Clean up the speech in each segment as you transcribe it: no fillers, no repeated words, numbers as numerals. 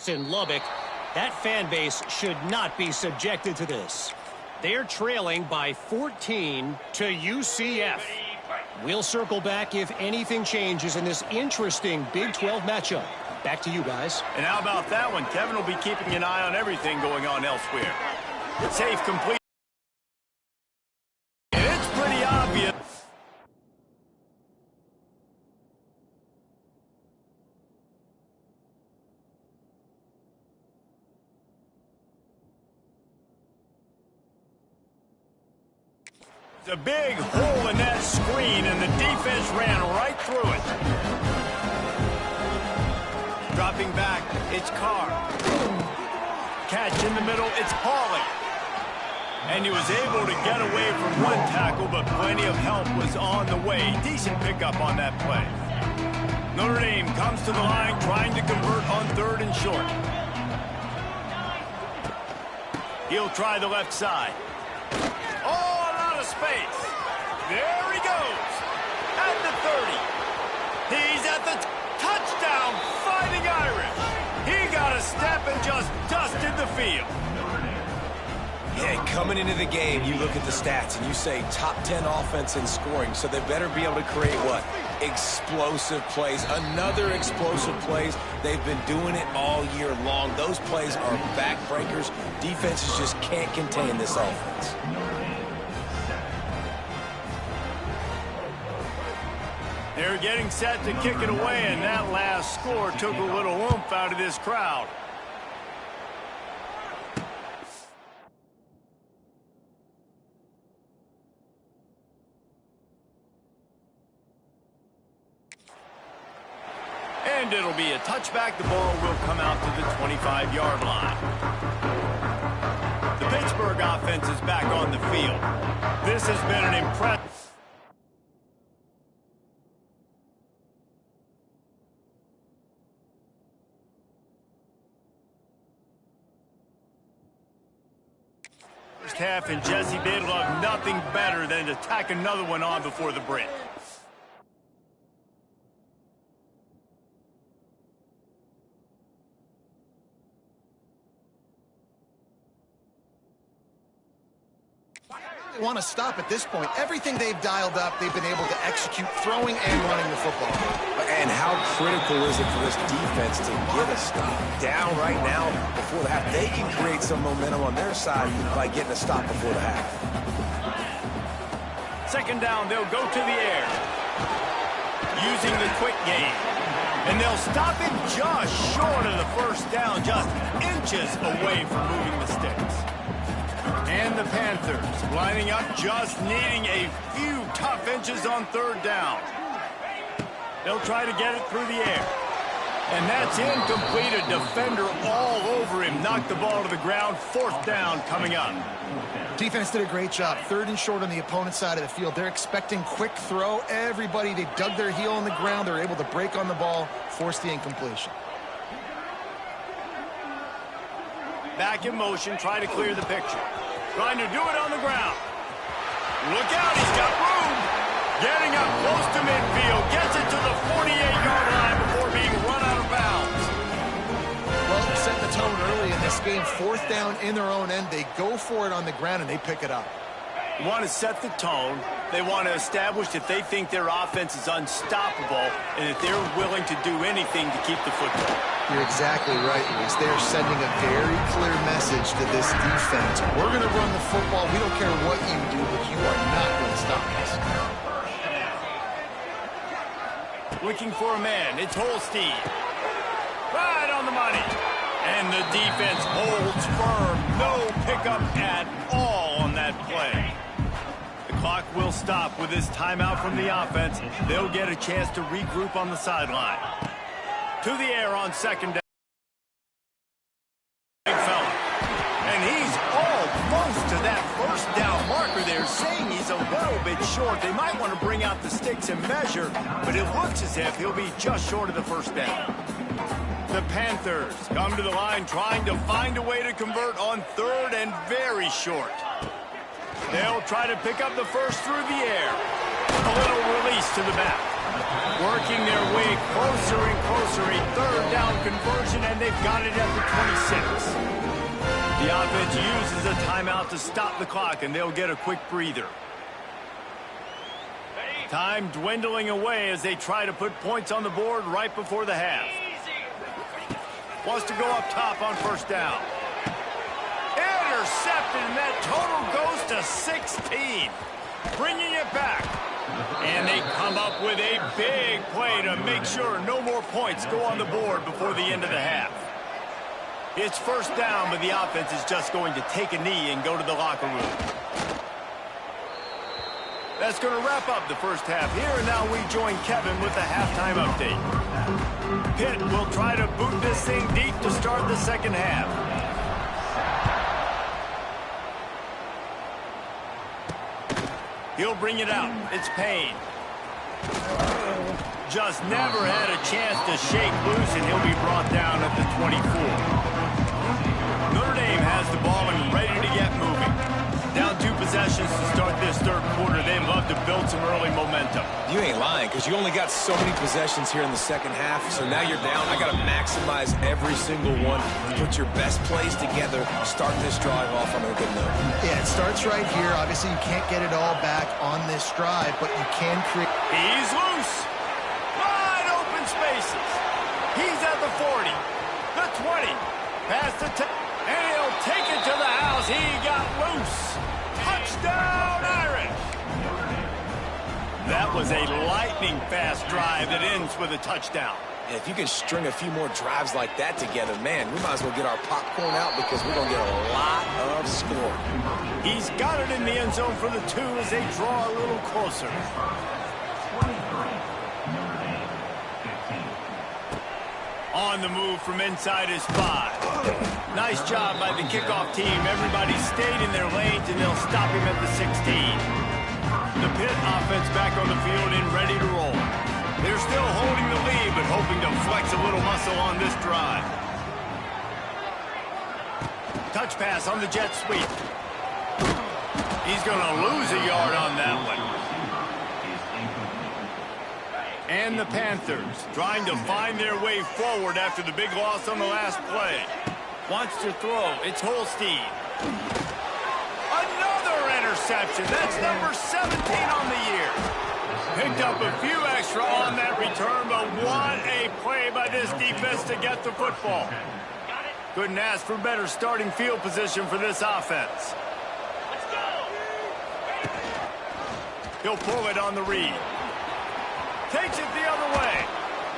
in Lubbock. That fan base should not be subjected to this. They're trailing by 14 to UCF. We'll circle back if anything changes in this interesting Big 12 matchup. Back to you guys. And how about that one? Kevin will be keeping an eye on everything going on elsewhere. Safe, complete. And it's pretty obvious. A big hole in that screen, and the defense ran right through it. Dropping back, it's Carr. Catch in the middle, it's Hawley. And he was able to get away from one tackle, but plenty of help was on the way. Decent pickup on that play. Notre Dame comes to the line, trying to convert on 3rd and short. He'll try the left side. Space. There he goes. At the 30. He's at the touchdown, Fighting Irish. He got a step and just dusted the field. Yeah, coming into the game, you look at the stats and you say top 10 offense in scoring, so they better be able to create what? Explosive plays. Another explosive plays. They've been doing it all year long. Those plays are backbreakers. Defenses just can't contain this offense. They're getting set to kick it away, and that last score took a little oomph out of this crowd. And it'll be a touchback. The ball will come out to the 25-yard line. The Pittsburgh offense is back on the field. This has been an impressive... half, and Jesse Bates will have nothing better than to tack another one on before the break. They want to stop at this point. Everything they've dialed up, they've been able to execute, throwing and running the football. And how critical is it for this defense to get a stop down right now before the half? They can create some momentum on their side by getting a stop before the half. 2nd down, they'll go to the air. Using the quick game. And they'll stop it just short of the 1st down, just inches away from moving the sticks. And the Panthers lining up, just needing a few tough inches on 3rd down. They'll try to get it through the air. And that's incomplete. A defender all over him. Knocked the ball to the ground. 4th down coming up. Defense did a great job. 3rd and short on the opponent's side of the field. They're expecting quick throw. Everybody, they dug their heel on the ground. They're able to break on the ball, force the incompletion. Back in motion, trying to clear the picture. Trying to do it on the ground. Look out, he's got room. Getting up close to midfield. Gets it to the 48-yard line before being run out of bounds. Well, they set the tone early in this game. 4th down in their own end. They go for it on the ground, and they pick it up. They want to set the tone. They want to establish that they think their offense is unstoppable and that they're willing to do anything to keep the football. You're exactly right, Luis. They're sending a very clear message to this defense. We're going to run the football. We don't care what you do, but you are not going to stop us. Looking for a man. It's Holstein. Right on the money. And the defense holds firm. No pickup at all on that play. The clock will stop with this timeout from the offense. They'll get a chance to regroup on the sideline. To the air on 2nd down. Big fella. And he's almost to that 1st down marker there, saying he's a little bit short. They might want to bring out the sticks and measure, but it looks as if he'll be just short of the 1st down. The Panthers come to the line trying to find a way to convert on 3rd and very short. They'll try to pick up the 1st through the air. A little release to the back. Working making their way closer and closer. A third down conversion, and they've got it at the 26. The offense uses a timeout to stop the clock, and they'll get a quick breather. Time dwindling away as they try to put points on the board right before the half. Wants to go up top on first down. Intercepted, and that total goes to 16. Bringing it back. And they come up with a big play to make sure no more points go on the board before the end of the half. It's first down, but the offense is just going to take a knee and go to the locker room. That's going to wrap up the first half here, and now we join Kevin with the halftime update. Pitt will try to boot this thing deep to start the second half. He'll bring it out. It's Payne. Just never had a chance to shake loose, and he'll be brought down at the 24. Notre Dame has the ball and ready to get moving. Down 2 possessions to start this third quarter. They'd love to build some early momentum. You ain't lying, because you only got so many possessions here in the second half, so now you're down. I got to maximize every single one. Put your best plays together. Start this drive off on a good note. Yeah, it starts right here. Obviously, you can't get it all back on this drive, but you can create... He's loose. Wide open spaces. He's at the 40, the 20, past the 10, and he'll take it to the house. He got loose. Touchdown, Irish. That was a lightning-fast drive that ends with a touchdown. And if you can string a few more drives like that together, man, we might as well get our popcorn out because we're going to get a lot of scoring. He's got it in the end zone for the 2 as they draw a little closer. On the move from inside his 5. Nice job by the kickoff team. Everybody stayed in their lanes, and they'll stop him at the 16. The Pitt offense back on the field and ready to roll. They're still holding the lead, but hoping to flex a little muscle on this drive. Touch pass on the jet sweep. He's going to lose a yard on that one. And the Panthers trying to find their way forward after the big loss on the last play. Wants to throw. It's Holstein. Another interception. That's number 17 on the year. Picked up a few extra on that return, but what a play by this defense to get the football. Couldn't ask for better starting field position for this offense. He'll pull it on the read. Takes it the other way.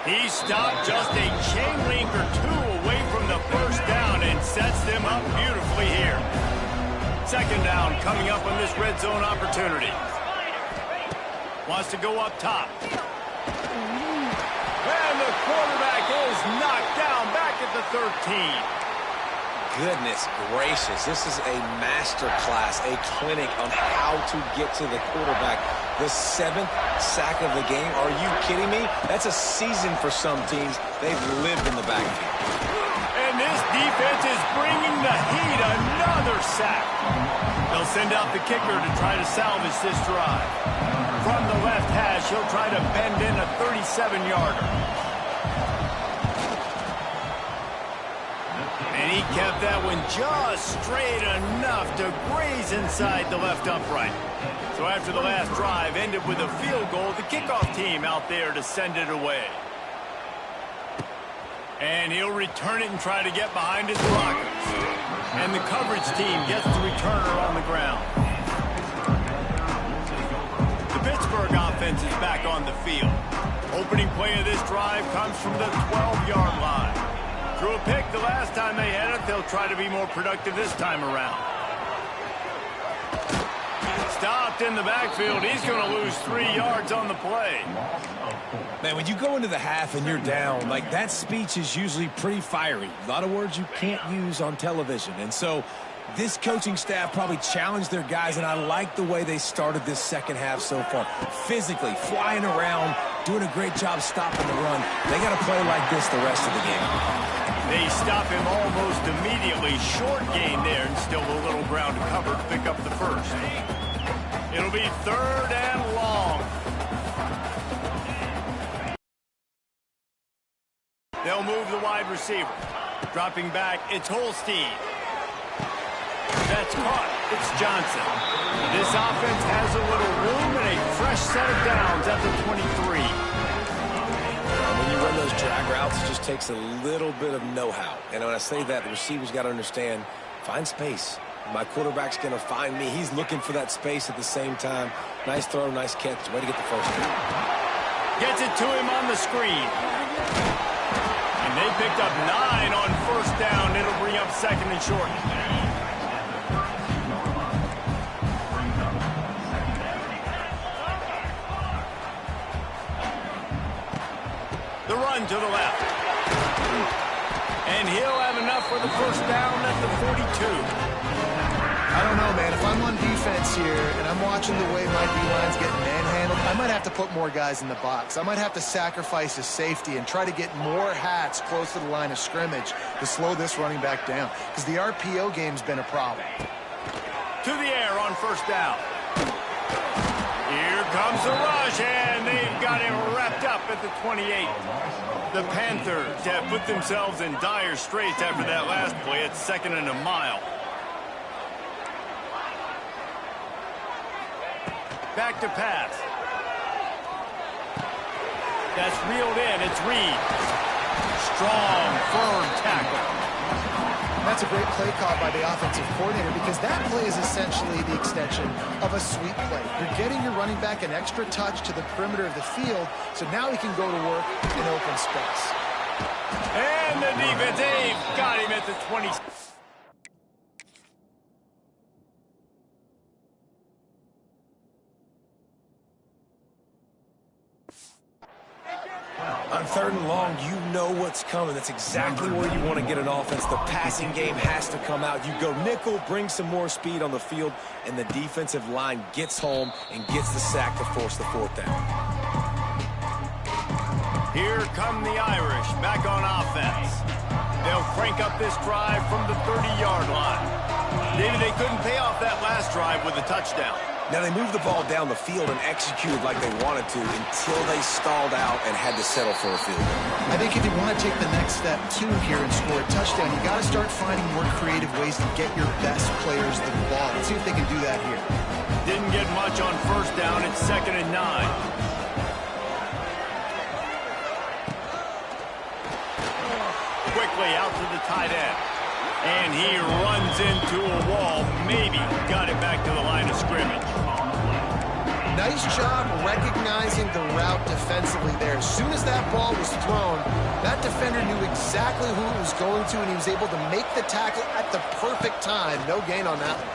He stopped just a chain link or 2 away from the first down and sets them up beautifully here. Second down coming up on this red zone opportunity. Wants to go up top. And the quarterback is knocked down back at the 13. Goodness gracious, this is a master class, a clinic on how to get to the quarterback. The 7th sack of the game. Are you kidding me? That's a season for some teams. They've lived in the backfield. And this defense is bringing the heat. Another sack. They'll send out the kicker to try to salvage this drive. From the left hash, he'll try to bend in a 37-yarder. And he kept that one just straight enough to graze inside the left upright. So after the last drive ended with a field goal, the kickoff team out there to send it away. And he'll return it and try to get behind his blockers. And the coverage team gets the returner on the ground. The Pittsburgh offense is back on the field. Opening play of this drive comes from the 12-yard line. Threw a pick the last time they had it. They'll try to be more productive this time around. Stopped in the backfield. He's going to lose 3 yards on the play. Man, when you go into the half and you're down, like that speech is usually pretty fiery. A lot of words you can't use on television. And so this coaching staff probably challenged their guys, and I like the way they started this second half so far. Physically, flying around, doing a great job stopping the run. They got to play like this the rest of the game. They stop him almost immediately. Short gain there, and still a little ground to cover to pick up the first. It'll be 3rd and long. They'll move the wide receiver. Dropping back, it's Holstein. That's caught. It's Johnson. This offense has a little room and a fresh set of downs at the 23. When you run those drag routes, it just takes a little bit of know-how. And when I say that, the receiver's got to understand, find space. My quarterback's going to find me. He's looking for that space at the same time. Nice throw, nice catch. Way to get the first down. Gets it to him on the screen. And they picked up 9 on first down. It'll bring up second and short. The run to the left. And he'll have enough for the first down at the 42. I don't know, man. If I'm on defense here and I'm watching the way my D-line's getting manhandled, I might have to put more guys in the box. I might have to sacrifice his safety and try to get more hats close to the line of scrimmage to slow this running back down, because the RPO game's been a problem. To the air on first down. Here comes the rush, and they've got him wrapped up at the 28. The Panthers have put themselves in dire straits after that last play. It's 2nd and a mile. Back to pass. That's reeled in. It's Reed. Strong, firm tackle. That's a great play call by the offensive coordinator, because that play is essentially the extension of a sweep play. You're getting your running back an extra touch to the perimeter of the field, so now he can go to work in open space. And the defense, they've got him at the 20. On 3rd and long, you know what's coming. That's exactly where you want to get an offense. The passing game has to come out. You go nickel, bring some more speed on the field, and the defensive line gets home and gets the sack to force the 4th down. Here come the Irish back on offense. They'll crank up this drive from the 30-yard line. David, they couldn't pay off that last drive with a touchdown. Now, they moved the ball down the field and executed like they wanted to until they stalled out and had to settle for a field goal. I think if you want to take the next step, too, here and score a touchdown, you got to start finding more creative ways to get your best players the ball. Let's see if they can do that here. Didn't get much on first down. It's 2nd and 9. Quickly out to the tight end. And he runs into a wall. Maybe got it back to the line of scrimmage. Nice job recognizing the route defensively there. As soon as that ball was thrown, that defender knew exactly who it was going to, and he was able to make the tackle at the perfect time. No gain on that one.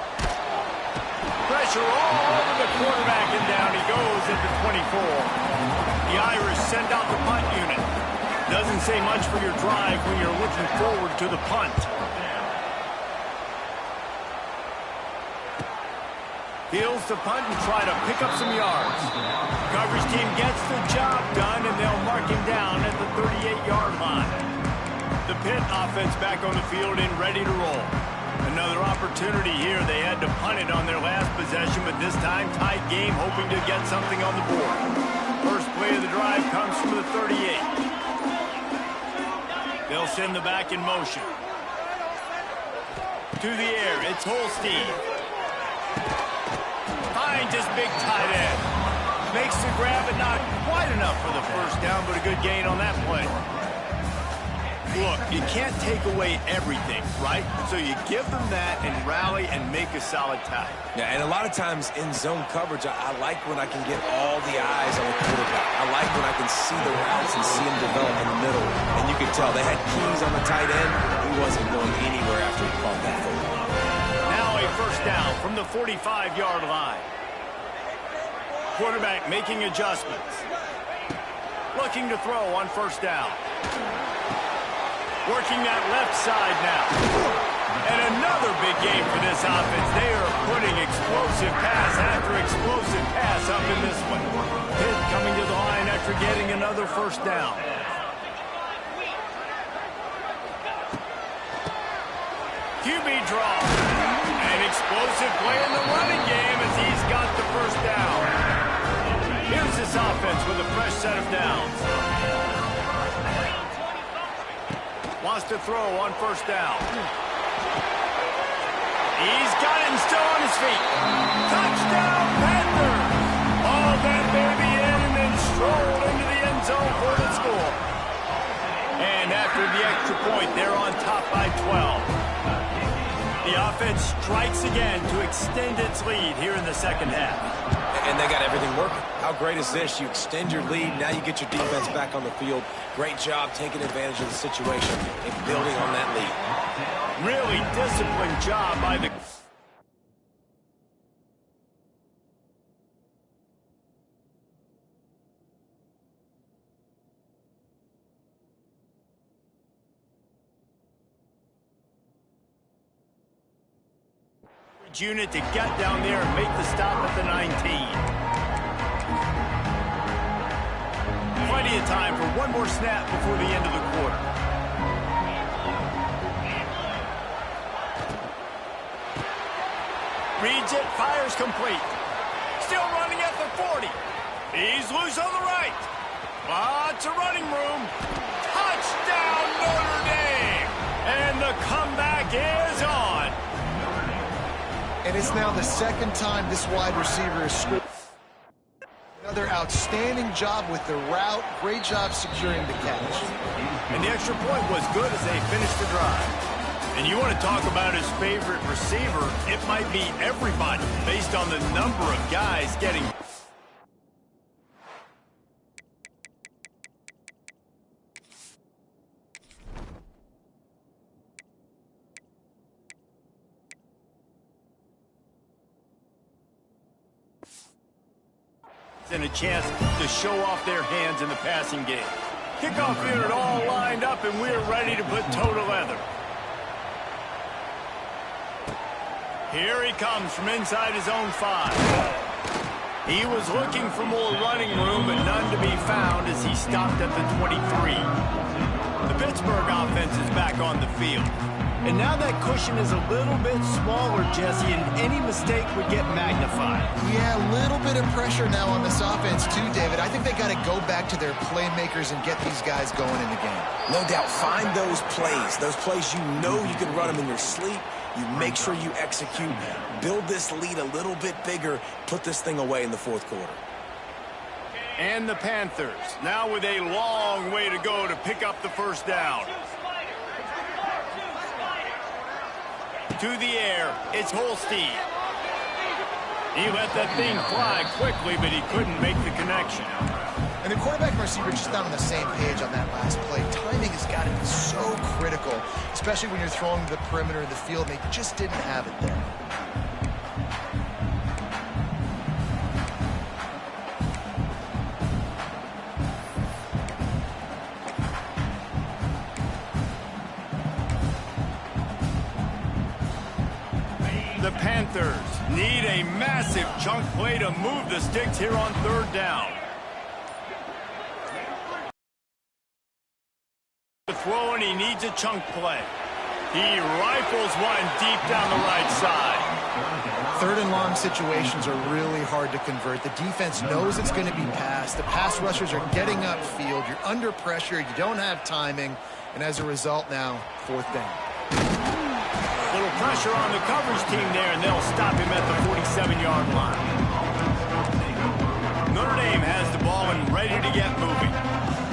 Pressure all over the quarterback, and down he goes at the 24. The Irish send out the punt unit. Doesn't say much for your drive when you're looking forward to the punt. Heels to punt and try to pick up some yards. Coverage team gets the job done, and they'll mark him down at the 38-yard line. The Pitt offense back on the field and ready to roll. Another opportunity here. They had to punt it on their last possession, but this time tight game, hoping to get something on the board. First play of the drive comes from the 38. They'll send the back in motion. To the air, it's Holstein. Finds his big tight end. Makes the grab, but not quite enough for the first down, but a good gain on that play. Look, you can't take away everything, right? So you give them that and rally and make a solid tackle. Yeah, and a lot of times in zone coverage, I like when I can get all the eyes on the quarterback. I like when I can see the routes and see him develop in the middle. And you can tell they had keys on the tight end. He wasn't going anywhere after he caught that football. Now a first down from the 45-yard line. Quarterback making adjustments. Looking to throw on first down. Working that left side now. And another big game for this offense. They are putting explosive pass after explosive pass up in this one. Pitt coming to the line after getting another first down. QB draw. An explosive play in the running game as he's got the first down. Here's this offense with a fresh set of downs. Wants to throw on first down. He's got it and still on his feet. Touchdown, Panthers! Hauled that baby in and then strolled into the end zone for the score. And after the extra point, they're on top by 12. The offense strikes again to extend its lead here in the second half. And they got everything working. How great is this? You extend your lead, now you get your defense back on the field. Great job taking advantage of the situation and building on that lead. Really disciplined job by the... unit to get down there and make the stop at the 19. Plenty of time for one more snap before the end of the quarter. Reads it, fires complete. Still running at the 40. He's loose on the right. Lots of running room. Touchdown, Notre Dame! And the comeback is on. And it's now the second time this wide receiver has scored. Another outstanding job with the route. Great job securing the catch. And the extra point was good as they finished the drive. And you want to talk about his favorite receiver, it might be everybody based on the number of guys getting... and a chance to show off their hands in the passing game. Kickoff unit all lined up, and we're ready to put toe to leather. Here he comes from inside his own 5. He was looking for more running room, but none to be found as he stopped at the 23. The Pittsburgh offense is back on the field. And now that cushion is a little bit smaller, Jesse, and any mistake would get magnified. Yeah, a little bit of pressure now on this offense too, David. I think they got to go back to their playmakers and get these guys going in the game. No doubt, find those plays you know you can run them in your sleep. You make sure you execute, build this lead a little bit bigger, put this thing away in the fourth quarter. And the Panthers, now with a long way to go to pick up the first down. To the air, it's Holstein. He let that thing fly quickly, but he couldn't make the connection. And the quarterback and receiver just not on the same page on that last play. Timing has got to be so critical, especially when you're throwing to the perimeter of the field, and they just didn't have it there. The Panthers need a massive chunk play to move the sticks here on third down. The throw, and he needs a chunk play. He rifles one deep down the right side. Third and long situations are really hard to convert. The defense knows it's going to be passed. The pass rushers are getting upfield. You're under pressure. You don't have timing. And as a result now, fourth down. Little pressure on the coverage team there, and they'll stop him at the 47-yard line. Notre Dame has the ball and ready to get moving.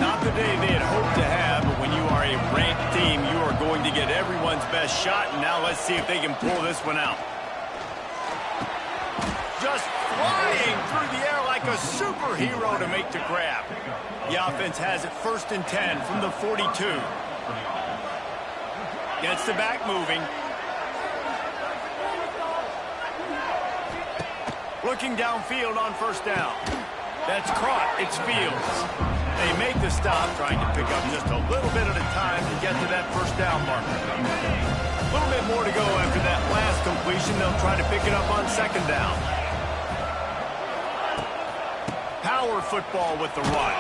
Not the day they had hoped to have, but when you are a ranked team, you are going to get everyone's best shot, and now let's see if they can pull this one out. Just flying through the air like a superhero to make the grab. The offense has it 1st and 10 from the 42. Gets the back moving. Looking downfield on first down. That's caught. It's Fields. They make the stop, trying to pick up just a little bit at a time to get to that first down marker. A little bit more to go after that last completion. They'll try to pick it up on second down. Power football with the run.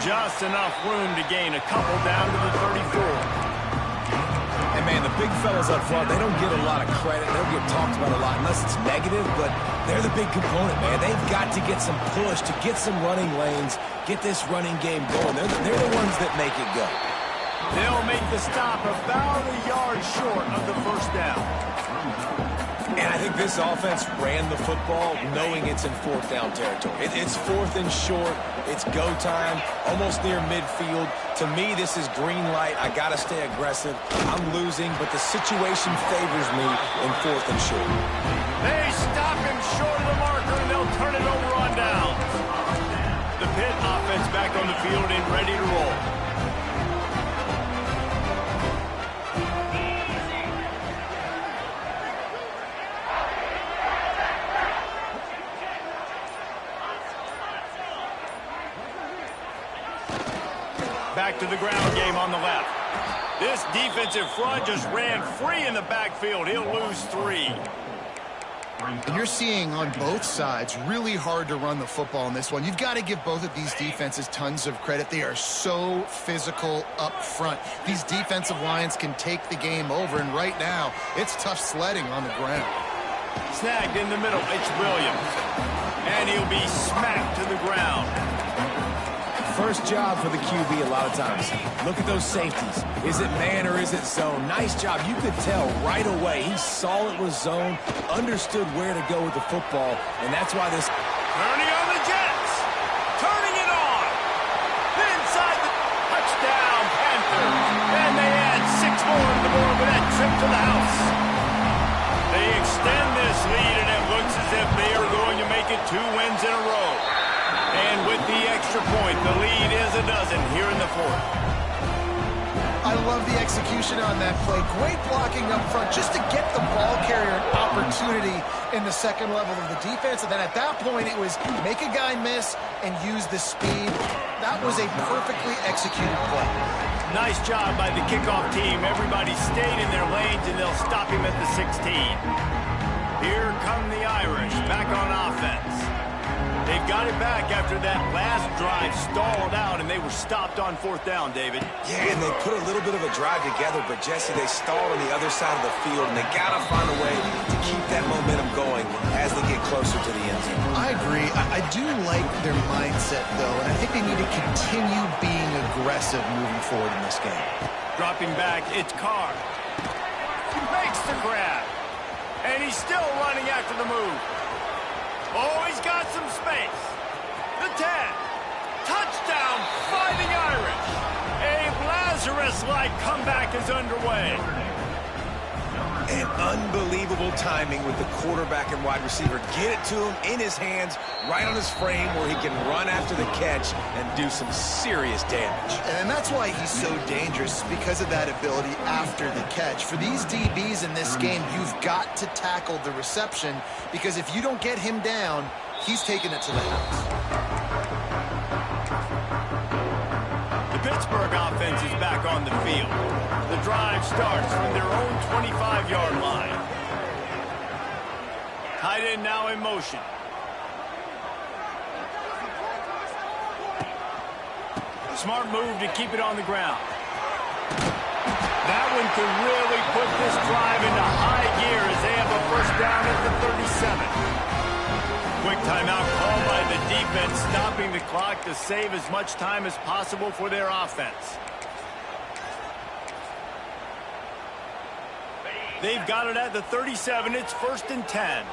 Just enough room to gain a couple down to the 34. And, man, the big fellas up front, they don't get a lot of credit. They don't get talked about a lot unless it's negative, but they're the big component, man. They've got to get some push, to get some running lanes, get this running game going. They're the ones that make it go. They'll make the stop about a yard short of the first down. And I think this offense ran the football knowing it's in fourth down territory. It's fourth and short. It's go time, almost near midfield. To me, this is green light. I got to stay aggressive. I'm losing, but the situation favors me in fourth and short. They stop him short of the marker, and they'll turn it over on downs. The Pitt offense back on the field and ready to roll. Back to the ground game on the left. This defensive front just ran free in the backfield. He'll lose 3. And you're seeing on both sides really hard to run the football in this one. You've got to give both of these defenses tons of credit. They are so physical up front. These defensive lines can take the game over, and right now it's tough sledding on the ground. Snagged in the middle. It's Williams. And he'll be smacked to the ground. First job for the QB a lot of times. Look at those safeties. Is it man or is it zone? Nice job. You could tell right away. He saw it was zone, understood where to go with the football, and that's why this... Turning on the Jets. Turning it on. Inside the touchdown, Panthers. And they add 6 more to the board with that trip to the house. They extend this lead, and it looks as if they are going to make it 2 wins in a row. And with the extra point, the lead is a dozen here in the fourth. I love the execution on that play. Great blocking up front just to get the ball carrier an opportunity in the second level of the defense. And then at that point, it was make a guy miss and use the speed. That was a perfectly executed play. Nice job by the kickoff team. Everybody stayed in their lanes, and they'll stop him at the 16. Here come the Irish back on offense. They've got it back after that last drive stalled out, and they were stopped on fourth down, David. Yeah, and they put a little bit of a drive together, but, Jesse, they stalled on the other side of the field, and they got to find a way to keep that momentum going as they get closer to the end zone. I agree. I do like their mindset, though, and I think they need to continue being aggressive moving forward in this game. Dropping back, it's Carr. Makes the grab, and he's still running after the move. Oh, he's got some space. The 10. Touchdown, Fighting Irish. A Lazarus-like comeback is underway. And unbelievable timing with the quarterback and wide receiver. Get it to him in his hands, right on his frame where he can run after the catch and do some serious damage. And that's why he's so dangerous, because of that ability after the catch. For these DBs in this game, you've got to tackle the reception, because if you don't get him down, he's taking it to the house. The Pittsburgh offense is back on the field. The drive starts from their own 25-yard line. Tight end now in motion. Smart move to keep it on the ground. That one could really put this drive into high gear as they have a first down at the 37. Quick timeout called by the defense, stopping the clock to save as much time as possible for their offense. They've got it at the 37. It's 1st and 10.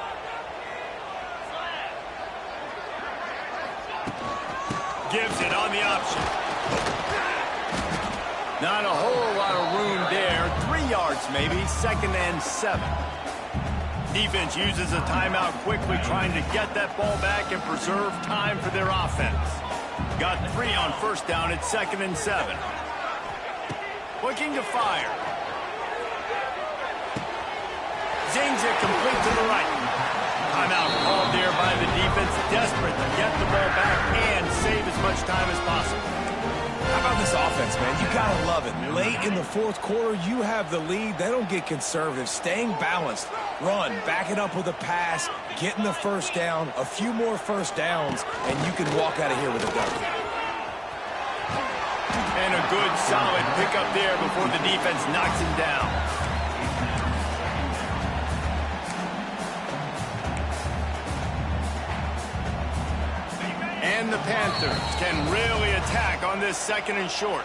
Gives it on the option. Not a whole lot of room there. 3 yards maybe. 2nd and 7. Defense uses a timeout quickly, trying to get that ball back and preserve time for their offense. Got 3 on first down. It's 2nd and 7. Looking to fire. Zings it complete to the right. Timeout called there by the defense, desperate to get the ball back and save as much time as possible. How about this offense, man? You got to love it. Late in the fourth quarter, you have the lead. They don't get conservative. Staying balanced. Run, back it up with a pass, getting the first down, a few more first downs, and you can walk out of here with a W. And a good, solid pickup there before the defense knocks him down. And the Panthers can really attack on this 2nd and short.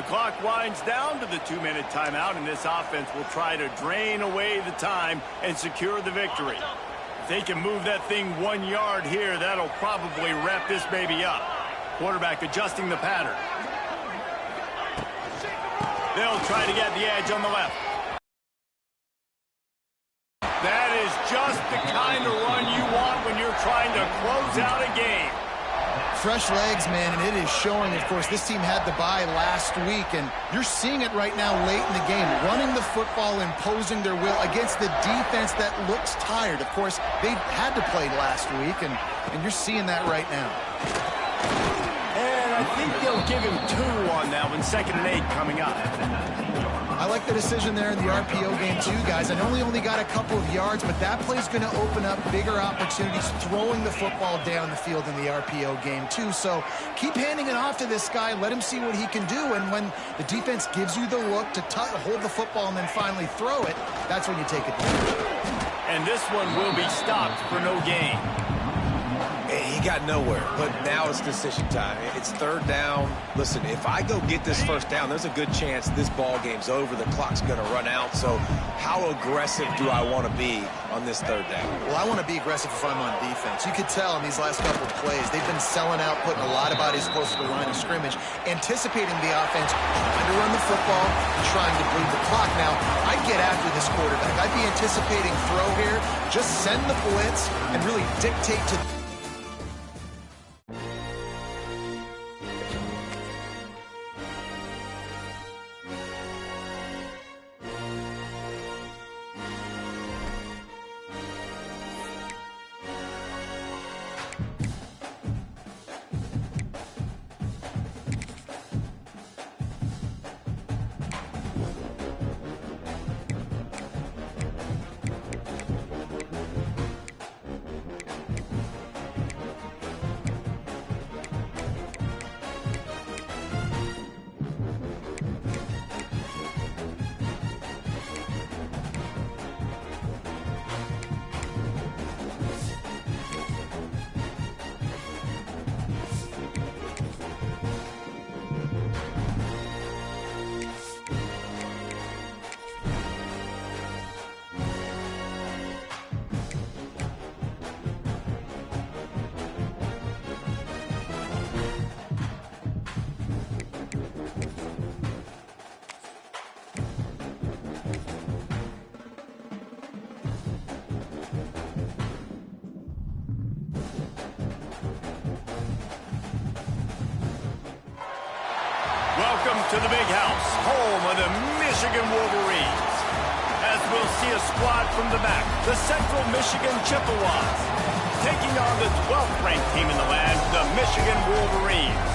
The clock winds down to the 2-minute timeout, and this offense will try to drain away the time and secure the victory. If they can move that thing 1 yard here, that'll probably wrap this baby up. Quarterback adjusting the pattern. They'll try to get the edge on the left. That is just the kind of run you want when you're trying to close out a game. Fresh legs, man, and it is showing. Of course, this team had the bye last week, and you're seeing it right now late in the game. Running the football, imposing their will against the defense that looks tired. Of course, they had to play last week, and you're seeing that right now. And I think they'll give him 2 on that one. 2nd and 8 coming up. I like the decision there in the RPO game too, guys. I know he only got a couple of yards, but that play's going to open up bigger opportunities throwing the football down the field in the RPO game too. So keep handing it off to this guy. Let him see what he can do. And when the defense gives you the look to hold the football and then finally throw it, that's when you take it down. And this one will be stopped for no gain. He got nowhere, but now it's decision time. It's 3rd down. Listen, if I go get this 1st down, there's a good chance this ball game's over. The clock's going to run out. So how aggressive do I want to be on this 3rd down? Well, I want to be aggressive if I'm on defense. You could tell in these last couple of plays, they've been selling out, putting a lot of bodies close to the line of scrimmage, anticipating the offense, trying to run the football, and trying to bleed the clock. Now, I'd get after this quarterback. I'd be anticipating throw here. Just send the blitz and really dictate to... Welcome to the big house, home of the Michigan Wolverines. As we'll see a squad from the back, the Central Michigan Chippewas, taking on the 12th ranked team in the land, the Michigan Wolverines.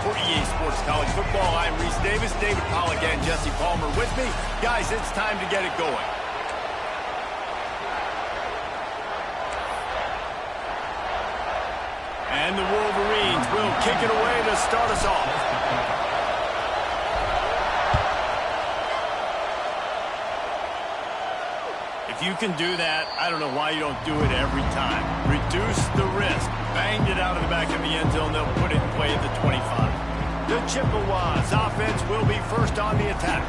For EA Sports College Football, I'm Reese Davis, David Pollack and Jesse Palmer with me. Guys, it's time to get it going. And the Wolverines will kick it away to start us off. If you can do that, I don't know why you don't do it every time. Reduce the risk. Banged it out of the back of the end zone. They'll put it in play at the 25. The Chippewas offense will be first on the attack.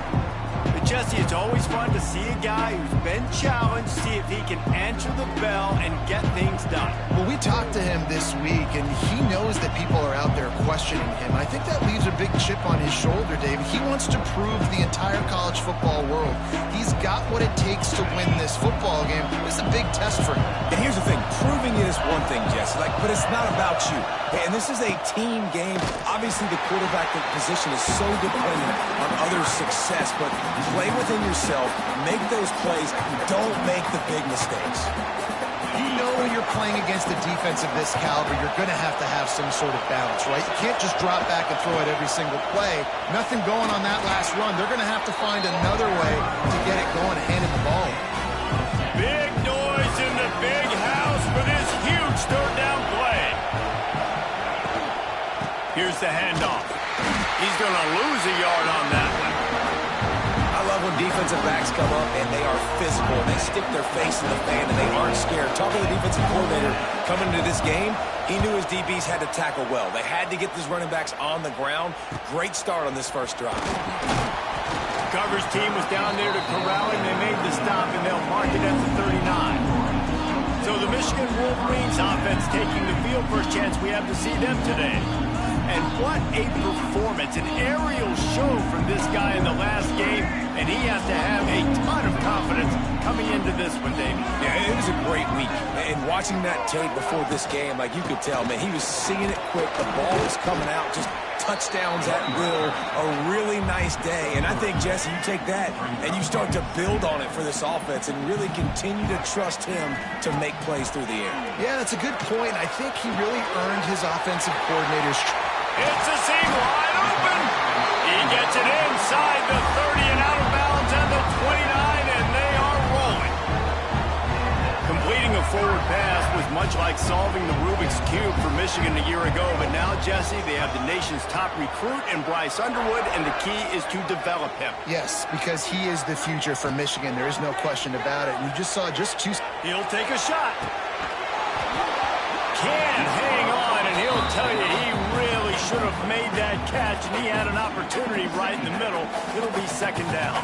But Jesse, it's always fun to see a guy who's been challenged, see if he can answer the bell and get things done. Well, we talked to him this week, and he knows that people are out there questioning him. I think that leaves a big chip on his shoulder, David. He wants to prove the entire college football world he's got what it takes to win this football game. It's a big test for him. And here's the thing. Proving it is one thing, Jesse, but it's not about you. And this is a team game. Obviously, the quarterback position is so dependent on others' success, but play within yourself, make those plays, don't make the big mistakes. You know when you're playing against a defense of this caliber, you're going to have some sort of balance, right? You can't just drop back and throw it every single play. Nothing going on that last run. They're going to have to find another way to get it going, handing the ball. Big noise in the big house for this huge third down play. Here's the handoff. He's going to lose a yard on that one. I love when defensive backs come up and they are physical. They stick their face in the fan and they aren't scared. Talking to the defensive coordinator coming into this game, he knew his DBs had to tackle well. They had to get these running backs on the ground. Great start on this first drive. Coverage team was down there to corral him. They made the stop, and they'll mark it at the 39. So the Michigan Wolverines offense taking the field. First chance we have to see them today. And what a performance, an aerial show from this guy in the last game, and he has to have a ton of confidence coming into this one, David. Yeah, it was a great week. And watching that tape before this game, like you could tell, man, he was seeing it quick. The ball was coming out, just touchdowns at will. A really nice day. And I think, Jesse, you take that and you start to build on it for this offense and really continue to trust him to make plays through the air. Yeah, that's a good point. I think he really earned his offensive coordinator's trust. It's a seam wide open. He gets it inside the 30 and out of bounds at the 29, and they are rolling. Completing a forward pass was much like solving the Rubik's Cube for Michigan a year ago, but now, Jesse, they have the nation's top recruit in Bryce Underwood, and the key is to develop him. Yes, because he is the future for Michigan. There is no question about it. And you just saw just two. He'll take a shot. Can't hang on, and he'll tell you he really should have made that catch, and he had an opportunity right in the middle. It'll be second down.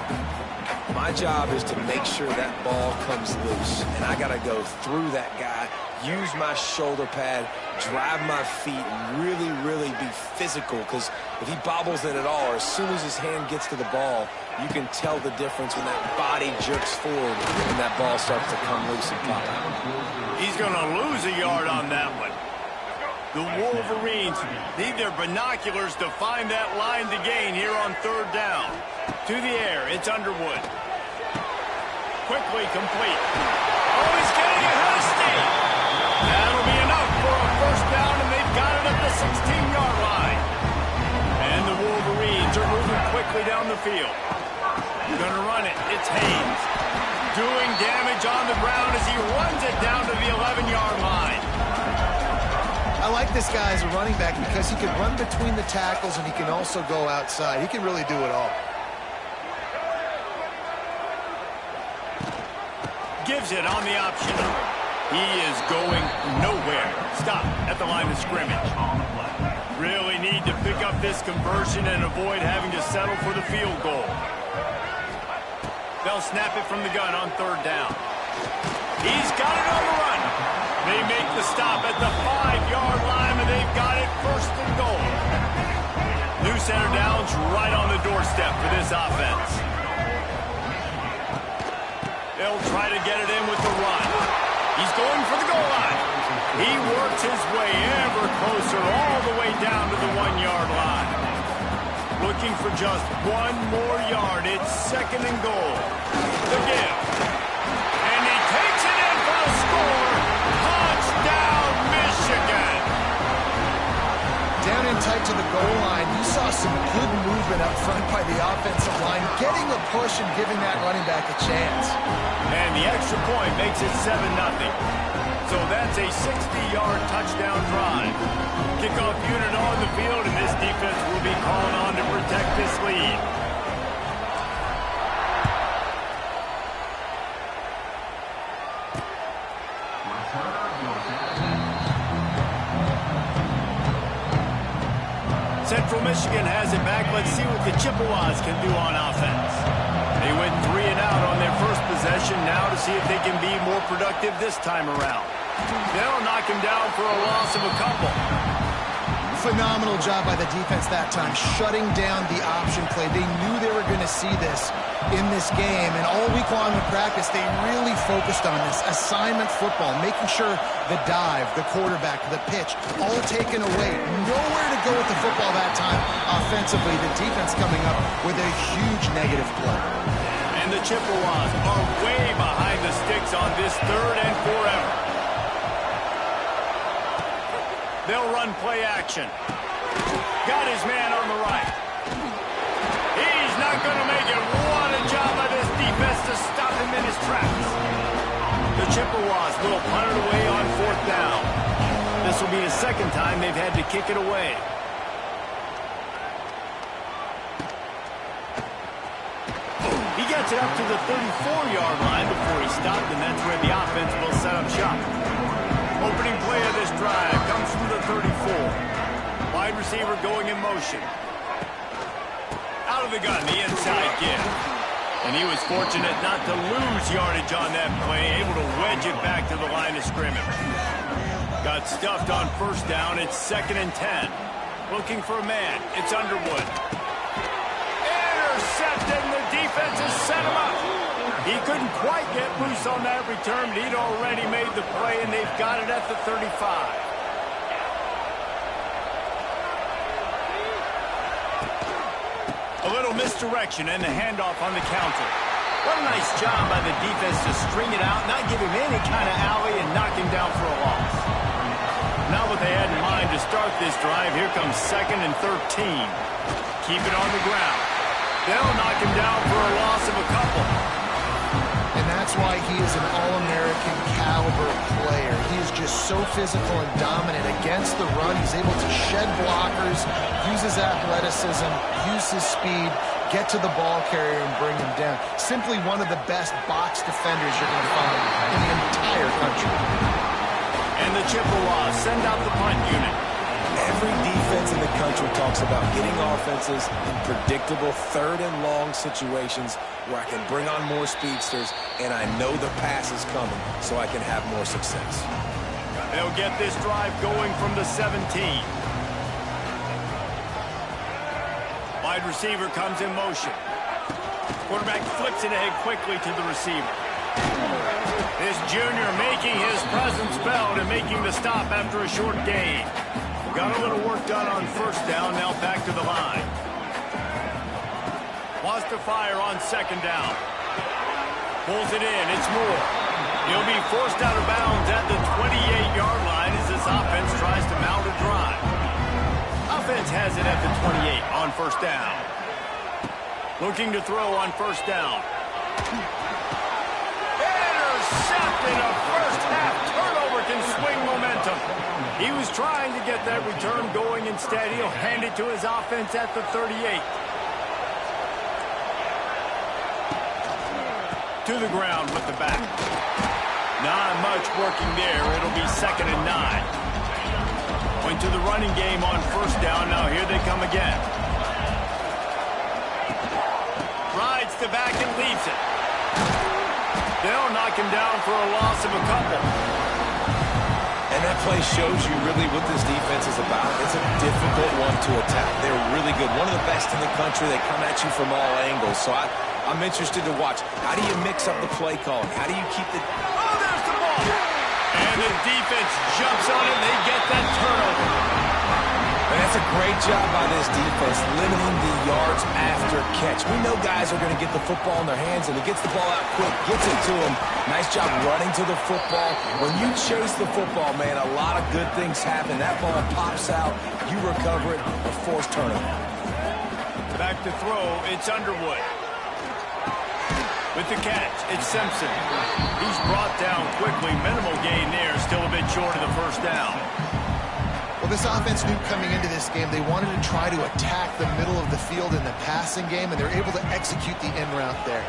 My job is to make sure that ball comes loose, and I got to go through that guy, use my shoulder pad, drive my feet, and really be physical, because if he bobbles it at all, or as soon as his hand gets to the ball, you can tell the difference when that body jerks forward and that ball starts to come loose and pop out. He's going to lose a yard on that one. The Wolverines need their binoculars to find that line to gain here on third down. To the air, it's Underwood. Quickly complete. Oh, he's getting ahead of steam. That'll be enough for a first down, and they've got it at the 16-yard line. And the Wolverines are moving quickly down the field. Gonna run it. It's Haynes. Doing damage on the ground as he runs it down to the 11-yard line. I like this guy as a running back because he can run between the tackles and he can also go outside. He can really do it all. Gives it on the option. He is going nowhere. Stop at the line of scrimmage. Really need to pick up this conversion and avoid having to settle for the field goal. They'll snap it from the gun on third down. He's got it on the run. They make the stop at the 5-yard line, and they've got it first and goal. New center downs right on the doorstep for this offense. They'll try to get it in with the run. He's going for the goal line. He works his way ever closer all the way down to the 1-yard line. Looking for just one more yard. It's second and goal. The give. And he takes it in for the score. Touchdown, Michigan. Down in tight to the goal line, you saw some good movement up front by the offensive line, getting a push and giving that running back a chance. And the extra point makes it 7-0. So that's a 60-yard touchdown drive. Kickoff unit on the field, and this defense will be called on to protect this lead. Central Michigan has it back. Let's see what the Chippewas can do on offense. They went 3 and out on their first possession. Now to see if they can be more productive this time around. They'll knock him down for a loss of a couple. Phenomenal job by the defense that time, shutting down the option play. They knew they were going to see this in this game, and all week long in practice, they really focused on this assignment football, making sure the dive, the quarterback, the pitch, all taken away. Nowhere to go with the football that time offensively. The defense coming up with a huge negative play. And the Chippewas are way behind the sticks on this third and forever. They'll run play action. Got his man on the right. He's not going to make it. What a job by this defense to stop him in his tracks. The Chippewas will punt it away on fourth down. This will be the second time they've had to kick it away. He gets it up to the 34-yard line before he stopped, and that's where the offense will set up shop. Opening play of this drive comes from the 34. Wide receiver going in motion. Out of the gun, the inside give. And he was fortunate not to lose yardage on that play, able to wedge it back to the line of scrimmage. Got stuffed on first down. It's 2nd and 10. Looking for a man. It's Underwood. Intercepted, and the defense has set him up. He couldn't quite get loose on that return, but he'd already made the play, and they've got it at the 35. A little misdirection and the handoff on the counter. What a nice job by the defense to string it out, not give him any kind of alley, and knock him down for a loss. Not what they had in mind to start this drive. Here comes 2nd and 13. Keep it on the ground. They'll knock him down for a loss of a couple. And that's why he is an All-American caliber player. He is just so physical and dominant against the run. He's able to shed blockers, use his athleticism, use his speed, get to the ball carrier and bring him down. Simply one of the best box defenders you're going to find in the entire country. And the Chippewas send out the punt unit. Every defense in the country talks about getting offenses in predictable 3rd and long situations where I can bring on more speedsters and I know the pass is coming so I can have more success. They'll get this drive going from the 17. Wide receiver comes in motion. Quarterback flips it ahead quickly to the receiver. This junior making his presence felt and making the stop after a short gain. Got a little work done on first down, now back to the line. Wants to fire on 2nd down. Pulls it in, it's Moore. He'll be forced out of bounds at the 28-yard line as this offense tries to mount a drive. Offense has it at the 28 on first down. Looking to throw on first down. Intercepted, a first half turnover can swing momentum. He was trying to get that return going. Instead, he'll hand it to his offense at the 38. To the ground with the back. Not much working there. It'll be 2nd and 9. Went to the running game on first down. Now here they come again. Rides the back and leaves it. They'll knock him down for a loss of a couple. And that play shows you really what this defense is about. It's a difficult one to attack. They're really good. One of the best in the country. They come at you from all angles. So I'm interested to watch. How do you mix up the play calling? How do you keep the... Oh, there's the ball! And the defense jumps on it. They get that turnover. And that's a great job by this defense, limiting the yards after catch. We know guys are going to get the football in their hands, and he gets the ball out quick, gets it to him. Nice job running to the football. When you chase the football, man, a lot of good things happen. That ball pops out, you recover it, a forced turnover. Back to throw, it's Underwood. With the catch, it's Simpson. He's brought down quickly. Minimal gain there, still a bit short of the first down. Well, this offense knew coming into this game they wanted to try to attack the middle of the field in the passing game, and they're able to execute the in route there.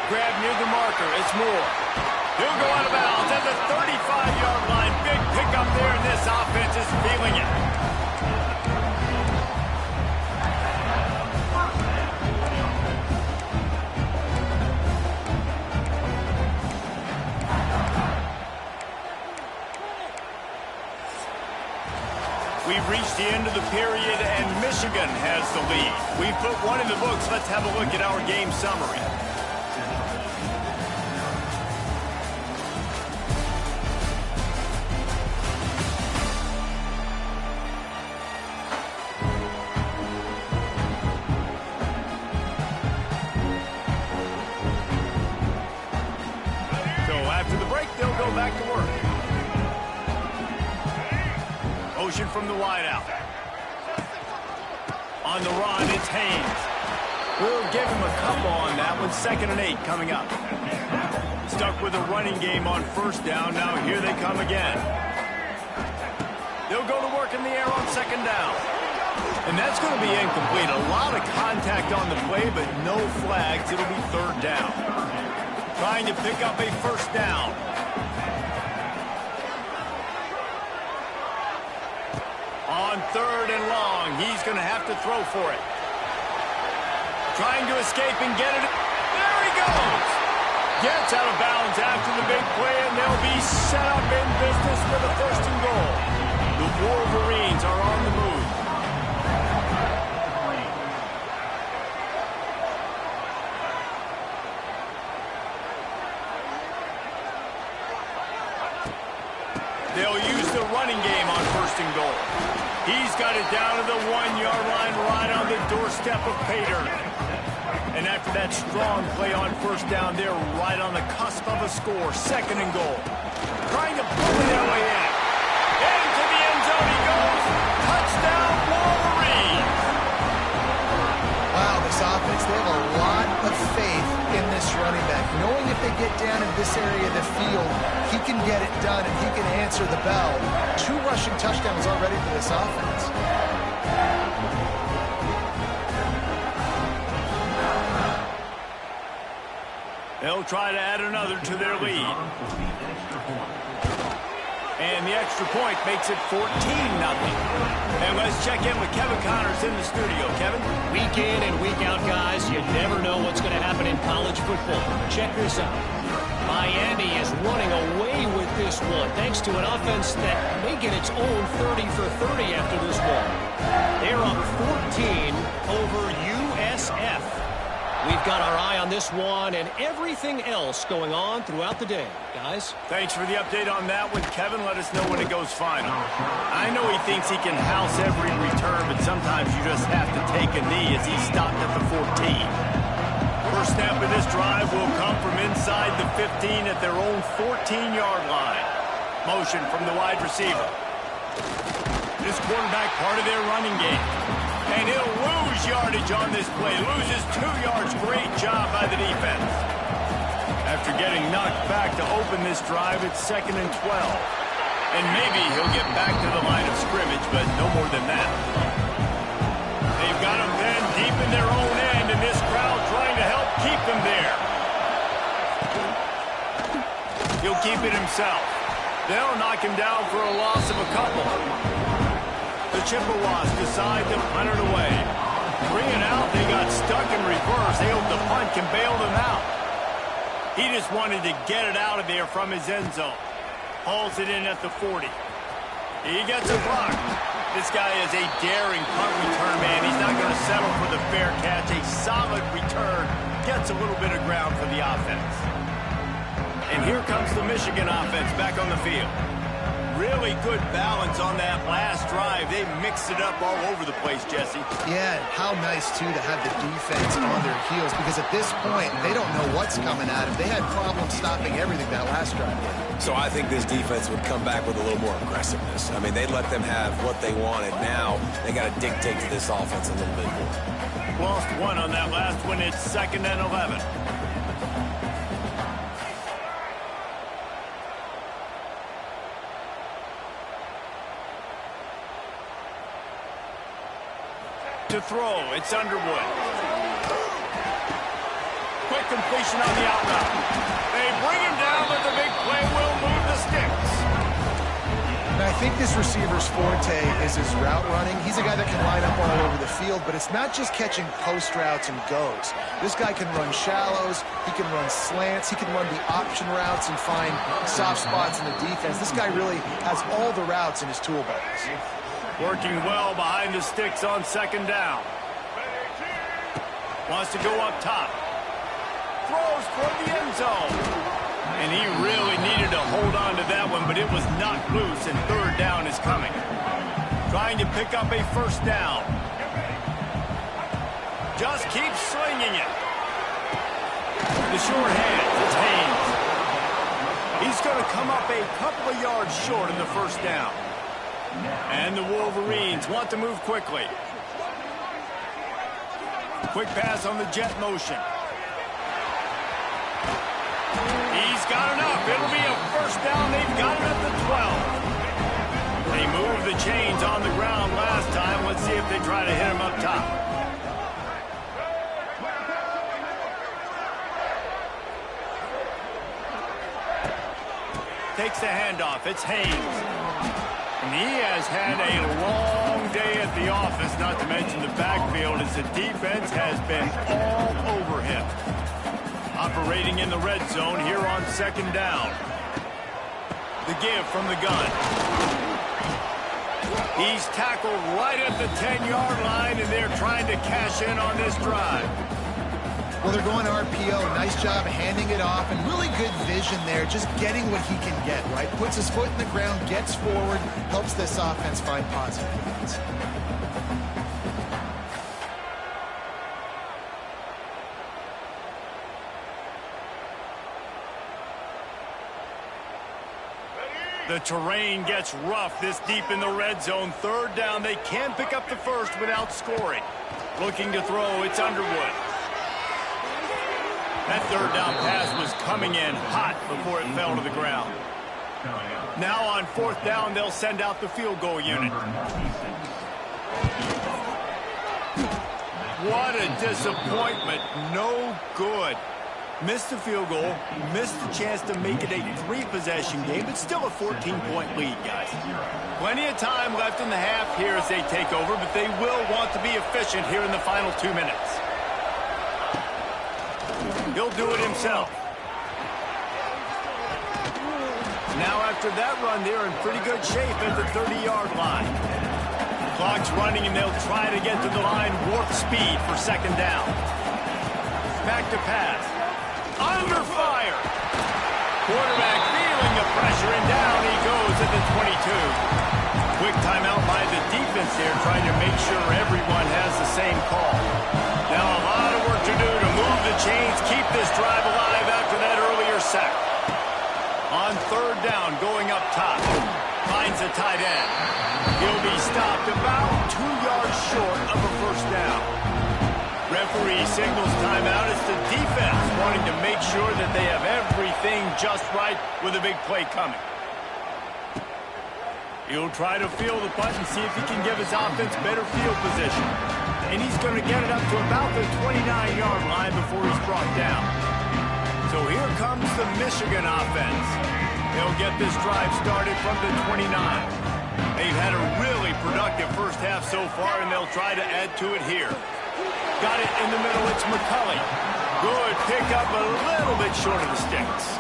Grab near the marker. It's Moore. He'll go out of bounds at the 35-yard line. Big pickup there, and this offense is feeling it. We've reached the end of the period, and Michigan has the lead. We've put one in the books. Let's have a look at our game summary. So after the break, they'll go back to work. Motion from the wideout. On the run, it's Haynes. We'll give him a couple on that one. 2nd and 8 coming up. Stuck with a running game on first down. Now here they come again. They'll go to work in the air on 2nd down. And that's going to be incomplete. A lot of contact on the play, but no flags. It'll be third down. Trying to pick up a first down. On third and long, he's going to have to throw for it. Trying to escape and get it. There he goes. Gets out of bounds after the big play, and they'll be set up in business for the first and goal. The Wolverines are on the move. They'll use the running game on first and goal. He's got it down to the 1-yard line right on the doorstep of Pater. And after that strong play on first down, they're right on the cusp of a score. Second and goal. Trying to bully their way in. Into the end zone he goes. Touchdown, Wolverines. Wow, this offense, they have a lot of faith in this running back. Knowing if they get down in this area of the field, he can get it done and he can answer the bell. 2 rushing touchdowns already for this offense. They'll try to add another to their lead. And the extra point makes it 14-0. And let's check in with Kevin Connors in the studio. Kevin? Week in and week out, guys, you never know what's going to happen in college football. Check this out. Miami is running away with this one, thanks to an offense that may get its own 30 for 30 after this one. They're up 14 over USF. We've got our eye on this one and everything else going on throughout the day. Guys? Thanks for the update on that one, Kevin. Let us know when it goes final. I know he thinks he can house every return, but sometimes you just have to take a knee as he stopped at the 14. First snap of this drive will come from inside the 15 at their own 14-yard line. Motion from the wide receiver. This quarterback part of their running game. And he'll lose yardage on this play. Loses 2 yards. Great job by the defense. After getting knocked back to open this drive, it's 2nd and 12. And maybe he'll get back to the line of scrimmage, but no more than that. They've got him then deep in their own end, and this crowd trying to help keep them there. He'll keep it himself. They'll knock him down for a loss of a couple. The Chippewas decide to punt it away. 3 and out, they got stuck in reverse. They hope the punt can bail them out. He just wanted to get it out of there from his end zone. Hauls it in at the 40. He gets a block. This guy is a daring punt return man. He's not going to settle for the fair catch. A solid return. Gets a little bit of ground for the offense. And here comes the Michigan offense back on the field. Really good balance on that last drive. They mixed it up all over the place, Jesse. Yeah, how nice, too, to have the defense on their heels, because at this point, they don't know what's coming at them. They had problems stopping everything that last drive. So I think this defense would come back with a little more aggressiveness. I mean, they'd let them have what they wanted. Now they got to dictate to this offense a little bit more. Lost 1 on that last one. It's 2nd and 11. To throw, it's Underwood. Quick completion on the out route. They bring him down, but the big play will move the sticks. And I think this receiver's forte is his route running. He's a guy that can line up all over the field, but it's not just catching post routes and goes. This guy can run shallows, he can run slants, he can run the option routes and find soft spots in the defense. This guy really has all the routes in his toolbox. Working well behind the sticks on 2nd down. Wants to go up top. Throws for the end zone. And he really needed to hold on to that one, but it was knocked loose, and 3rd down is coming. Trying to pick up a first down. Just keeps slinging it. The short hand, it's Haynes. He's going to come up a couple of yards short in the first down. And the Wolverines want to move quickly. Quick pass on the jet motion. He's got enough. It'll be a first down. They've got it at the 12. They moved the chains on the ground last time. Let's see if they try to hit him up top. Takes the handoff. It's Haynes. And he has had a long day at the office, not to mention the backfield, as the defense has been all over him. Operating in the red zone here on second down. The give from the gun. He's tackled right at the 10-yard line, and they're trying to cash in on this drive. Well, they're going RPO. Nice job handing it off, and really good vision there, just getting what he can get, right? Puts his foot in the ground, gets forward, helps this offense find positive points. The terrain gets rough this deep in the red zone. Third down, they can pick up the first without scoring. Looking to throw, it's Underwood. That third down pass was coming in hot before it fell to the ground. Now on fourth down, they'll send out the field goal unit. What a disappointment. No good. Missed the field goal, missed the chance to make it a 3-possession game, but still a 14-point lead, guys. Plenty of time left in the half here as they take over, but they will want to be efficient here in the final 2 minutes. He'll do it himself. Now after that run, they're in pretty good shape at the 30-yard line. Clock's running, and they'll try to get to the line warp speed for second down. Back to pass. Under fire. Quarterback feeling the pressure, and down he goes at the 22. Quick timeout by the defense here, trying to make sure everyone has the same call. Now a lot of work to do to move the chains, keep this drive alive after that earlier sack. On third down, going up top, finds a tight end. He'll be stopped about 2 yards short of a first down. Referee signals timeout. It's the defense wanting to make sure that they have everything just right with a big play coming. He'll try to feel the punt and see if he can give his offense better field position. And he's going to get it up to about the 29-yard line before he's brought down. So here comes the Michigan offense. They'll get this drive started from the 29. They've had a really productive first half so far, and they'll try to add to it here. Got it in the middle. It's McCulley. Good pickup, a little bit short of the sticks.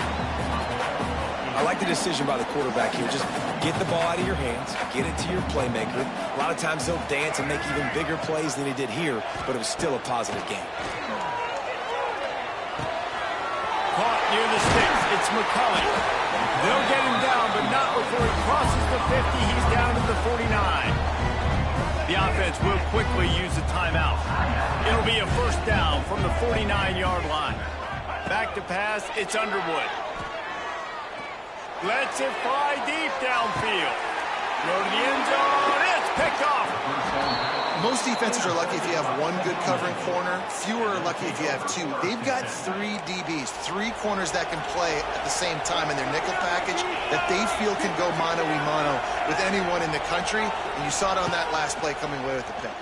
I like the decision by the quarterback here. Just get the ball out of your hands, get it to your playmaker. A lot of times they'll dance and make even bigger plays than he did here, but it was still a positive game. Caught near the sticks. It's McCulley. They'll get him down, but not before he crosses the 50. He's down at the 49. The offense will quickly use the timeout. It'll be a first down from the 49-yard line. Back to pass, it's Underwood. Lets it fly deep downfield. Go to the end zone, it's picked off. Most defenses are lucky if you have one good covering corner. Fewer are lucky if you have two. They've got 3 DBs, 3 corners that can play at the same time in their nickel package that they feel can go mano-a-mano with anyone in the country. And you saw it on that last play coming away with the pick.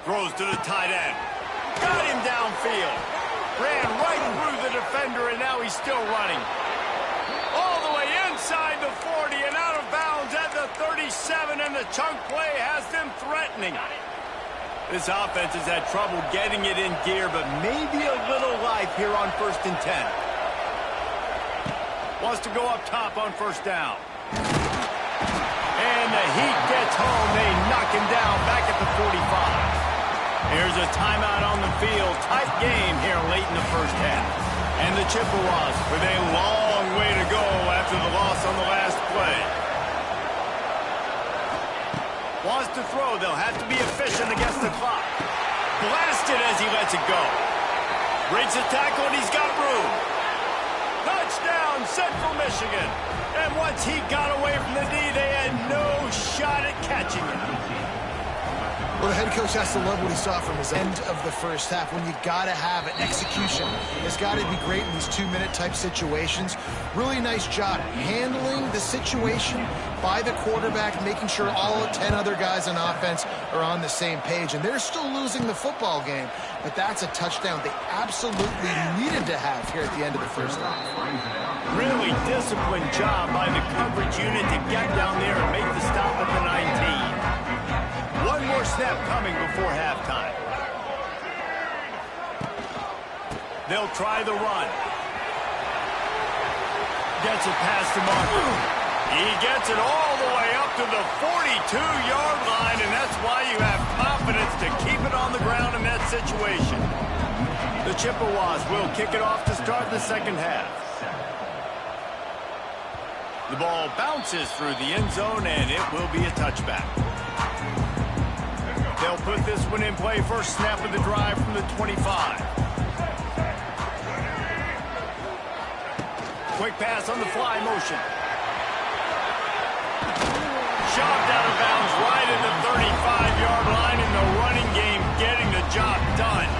Throws to the tight end. Got him downfield. Ran right through the defender, and now he's still running. All the way inside the 40 and out of bounds at the 37, and the chunk play has them threatening. This offense has had trouble getting it in gear, but maybe a little life here on 1st and 10. Wants to go up top on first down. And the heat gets home. They knock him down back at the 45. Here's a timeout on the field. Tight game here late in the first half. And the Chippewas with a long way to go after the loss on the last play. Wants to throw. They'll have to be efficient against the clock. Blasted as he lets it go. Breaks the tackle, and he's got room. Touchdown, Central Michigan. And once he got away from the D, they had no shot at catching him. Well, Well, the head coach has to love what he saw from his end of the first half. When you got to have it, execution has got to be great in these 2-minute type situations. Really nice job handling the situation by the quarterback, making sure all 10 other guys on offense are on the same page. And they're still losing the football game, but that's a touchdown they absolutely needed to have here at the end of the first half. Really disciplined job by the coverage unit to get down there and make the stop at the 19. One more snap coming before halftime. They'll try the run. Gets it past the marker. He gets it all the way up to the 42-yard line, and that's why you have confidence to keep it on the ground in that situation. The Chippewas will kick it off to start the second half. The ball bounces through the end zone, and it will be a touchback. They'll put this one in play. First snap of the drive from the 25. Quick pass on the fly motion. Shoved out of bounds right at the 35-yard line in the running game, getting the job done.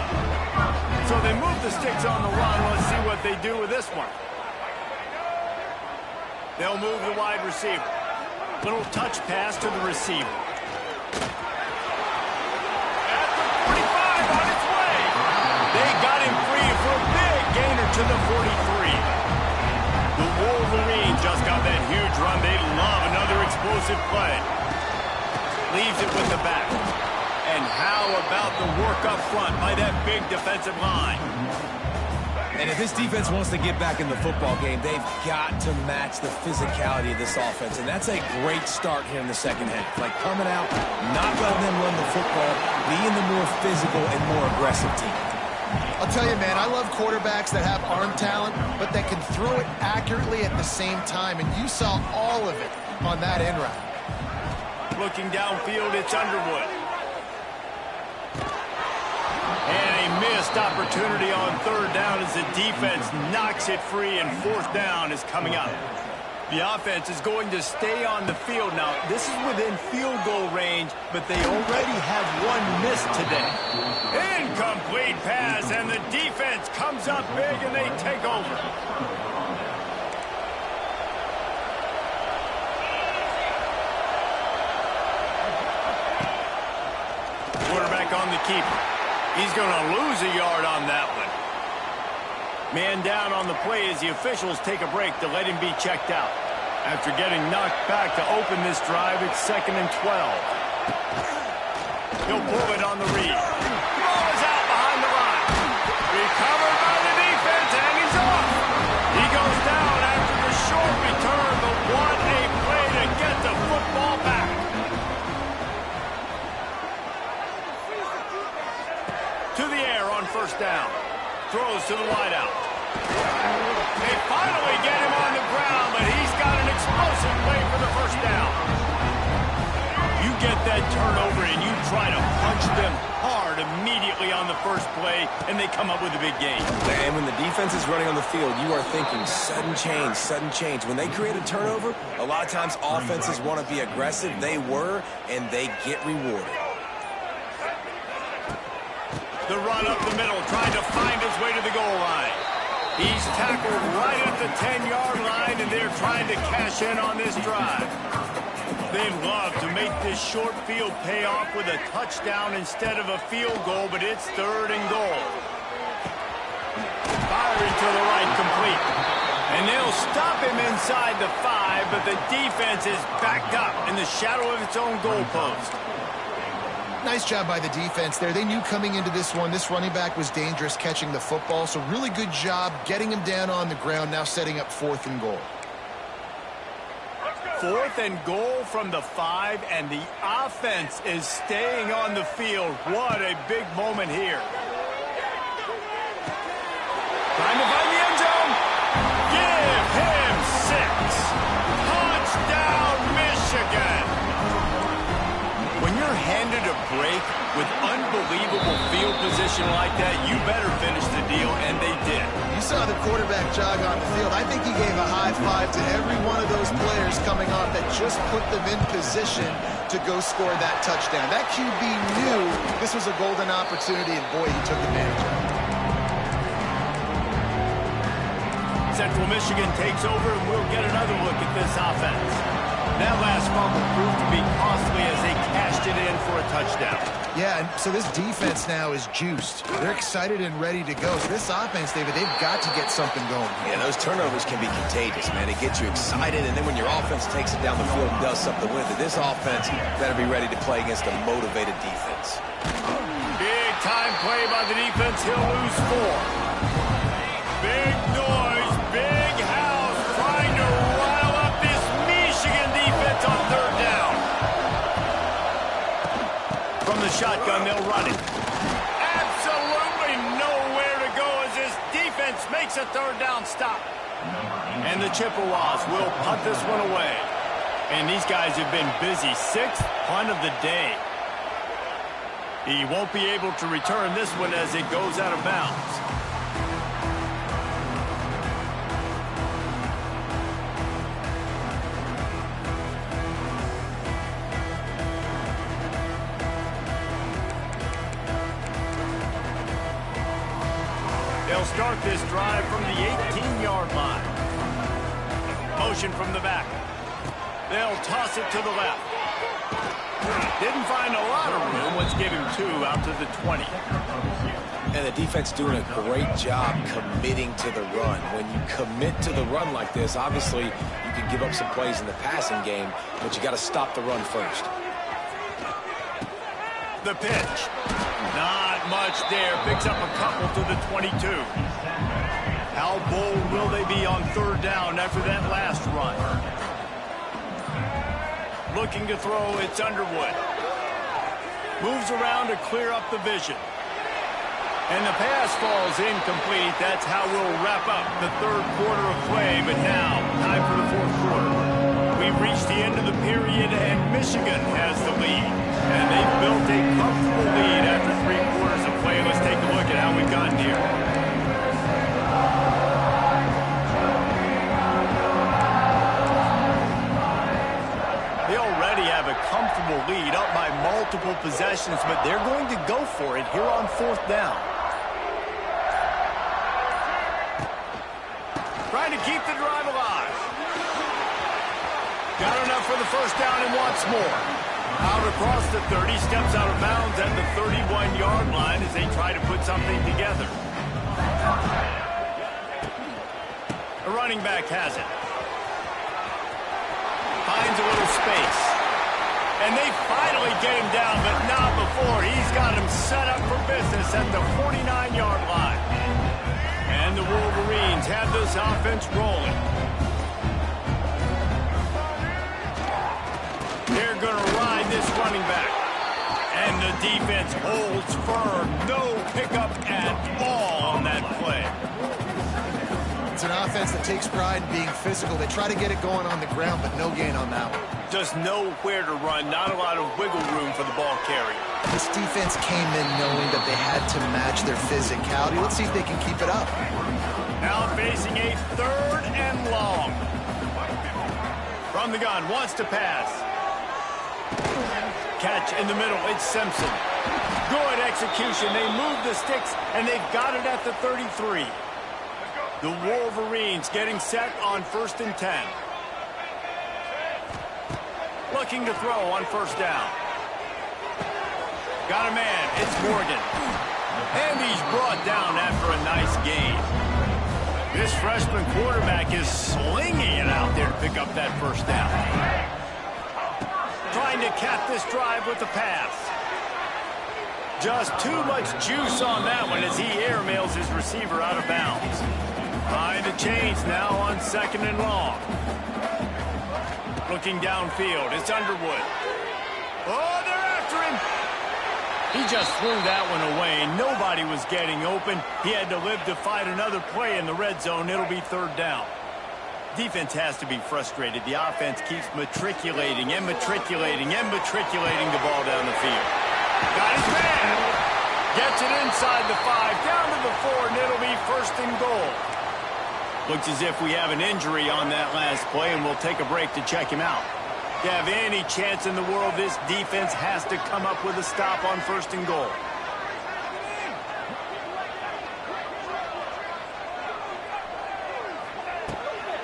So they move the sticks on the run. Let's see what they do with this one. They'll move the wide receiver. Little touch pass to the receiver. At the 45 on its way. They got him free for a big gainer to the 43. The Wolverine just got that huge run. They love another explosive play. Leaves it with the back. And how about the work up front by that big defensive line? And if this defense wants to get back in the football game, they've got to match the physicality of this offense. And that's a great start here in the second half. Like coming out, not letting them run the football, being the more physical and more aggressive team. I'll tell you, man, I love quarterbacks that have arm talent, but that can throw it accurately at the same time. And you saw all of it on that end route. Looking downfield, it's Underwood. And a missed opportunity on third down as the defense knocks it free, and fourth down is coming up. The offense is going to stay on the field now. This is within field goal range, but they already have one miss today. Incomplete pass, and the defense comes up big, and they take over. Quarterback on the keeper. He's going to lose a yard on that one. Man down on the play as the officials take a break to let him be checked out. After getting knocked back to open this drive, it's 2nd and 12. He'll pull it on the read. Ball is out behind the line. Recovered by the defense, and he's off. He goes down after the short return, but what a play to get the football back. To the air on first down. Throws to the wideout. They finally get him on the ground, but he's got an explosive play for the first down. You get that turnover and you try to punch them hard immediately on the first play, and they come up with a big gain. And when the defense is running on the field, you are thinking sudden change, sudden change. When they create a turnover, a lot of times offenses want to be aggressive. They were, and they get rewarded. The run up the middle, trying to find his way to the goal line. He's tackled right at the 10-yard line, and they're trying to cash in on this drive. They'd love to make this short field pay off with a touchdown instead of a field goal, but it's 3rd and goal. Firing to the right, complete. And they'll stop him inside the 5, but the defense is backed up in the shadow of its own goalpost. Nice job by the defense there. They knew coming into this one, this running back was dangerous catching the football, so really good job getting him down on the ground, now setting up 4th and goal. 4th and goal from the 5, and the offense is staying on the field. What a big moment here. Trying to find the end zone. Give him 6. Touchdown, Michigan. When you're handed a break with unbelievable field position like that, you better finish the deal, and they did. You saw the quarterback jog on the field. I think he gave a high five to every one of those players coming off that just put them in position to go score that touchdown. That QB knew this was a golden opportunity, and boy, he took advantage of it. Central Michigan takes over, and we'll get another look at this offense. That last fumble proved to be costly as they cashed it in for a touchdown. Yeah, and so this defense now is juiced. They're excited and ready to go. So this offense, David, they've got to get something going. Yeah, those turnovers can be contagious, man. It gets you excited, and then when your offense takes it down the field and does something with it, this offense better be ready to play against a motivated defense. Big time play by the defense. He'll lose 4. Big noise, big house, trying to rile up this Michigan defense on 3rd down. From the shotgun, they'll run it. Absolutely nowhere to go as this defense makes a 3rd down stop. And the Chippewas will punt this one away. And these guys have been busy. 6th punt of the day. He won't be able to return this one as it goes out of bounds. They'll start this drive from the 18-yard line. Motion from the back. They'll toss it to the left. Didn't find a lot of room. Let's give him 2 out to the 20. And the defense doing a great job committing to the run. When you commit to the run like this, obviously you can give up some plays in the passing game, but you got to stop the run first. The pitch. Not much there. Picks up a couple to the 22. How bold will they be on 3rd down after that last run? Looking to throw, it's Underwood. Moves around to clear up the vision. And the pass falls incomplete. That's how we'll wrap up the 3rd quarter of play. But now, time for the 4th quarter. We've reached the end of the period, and Michigan has the lead. And they've built a comfortable lead after 3 quarters of play. Let's take a look at how we've gotten here. They already have a comfortable lead, up by multiple possessions, but they're going to go for it here on 4th down. Trying to keep the drive alive. Got enough for the 1st down and wants more. Out across the 30, steps out of bounds at the 31-yard line as they try to put something together. The running back has it. Finds a little space. And they finally get him down, but not before. He's got him set up for business at the 49-yard line. And the Wolverines have this offense rolling. They're going to ride this running back. And the defense holds firm. No pickup at all on that play. It's an offense that takes pride in being physical. They try to get it going on the ground, but no gain on that one. Just nowhere to run. Not a lot of wiggle room for the ball carrier. This defense came in knowing that they had to match their physicality. Let's see if they can keep it up. Now facing a 3rd and long. From the gun, wants to pass. Catch in the middle, it's Simpson. Good execution. They move the sticks, and they've got it at the 33. The Wolverines getting set on 1st and 10. Looking to throw on 1st down. Got a man, it's Morgan. And he's brought down after a nice gain. This freshman quarterback is slinging it out there to pick up that 1st down. Trying to cap this drive with the pass. Just too much juice on that one as he airmails his receiver out of bounds. Trying to change now on 2nd and long. Looking downfield, it's Underwood. Oh, they're after him. He just threw that one away. Nobody was getting open. He had to live to fight another play in the red zone. It'll be 3rd down. Defense has to be frustrated. The offense keeps matriculating and matriculating and matriculating the ball down the field. Got his man. Gets it inside the 5, down to the 4, and it'll be 1st and goal. Looks as if we have an injury on that last play, and we'll take a break to check him out. To have any chance in the world, this defense has to come up with a stop on 1st and goal.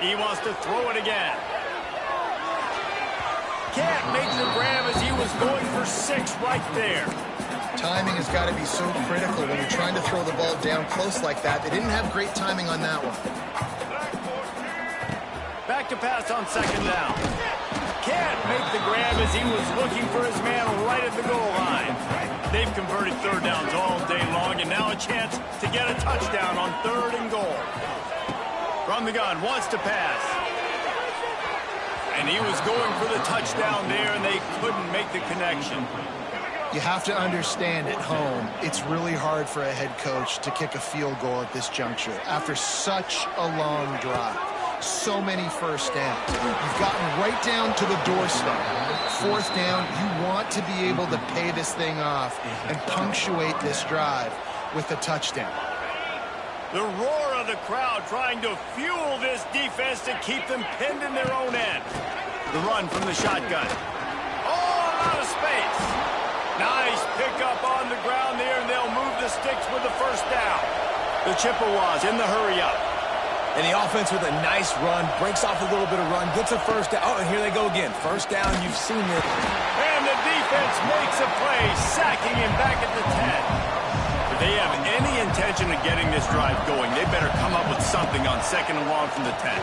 He wants to throw it again. Can't make the grab as he was going for 6 right there. Timing has got to be so critical when you're trying to throw the ball down close like that. They didn't have great timing on that one. Back to pass on 2nd down. Can't make the grab as he was looking for his man right at the goal line. They've converted 3rd downs all day long, and now a chance to get a touchdown on 3rd and goal. From the gun, wants to pass. And he was going for the touchdown there, and they couldn't make the connection. You have to understand at home, it's really hard for a head coach to kick a field goal at this juncture after such a long drive. So many first downs. You've gotten right down to the doorstep. 4th down, you want to be able to pay this thing off and punctuate this drive with a touchdown. The roar of the crowd trying to fuel this defense to keep them pinned in their own end. The run from the shotgun. All out of space. Nice pickup on the ground there, and they'll move the sticks with the 1st down. The Chippewas in the hurry-up. And the offense with a nice run, breaks off a little bit of run, gets a 1st down. Oh, and here they go again. 1st down, you've seen it. And the defense makes a play, sacking him back at the 10. If they have any intention of getting this drive going, they better come up with something on 2nd and long from the 10.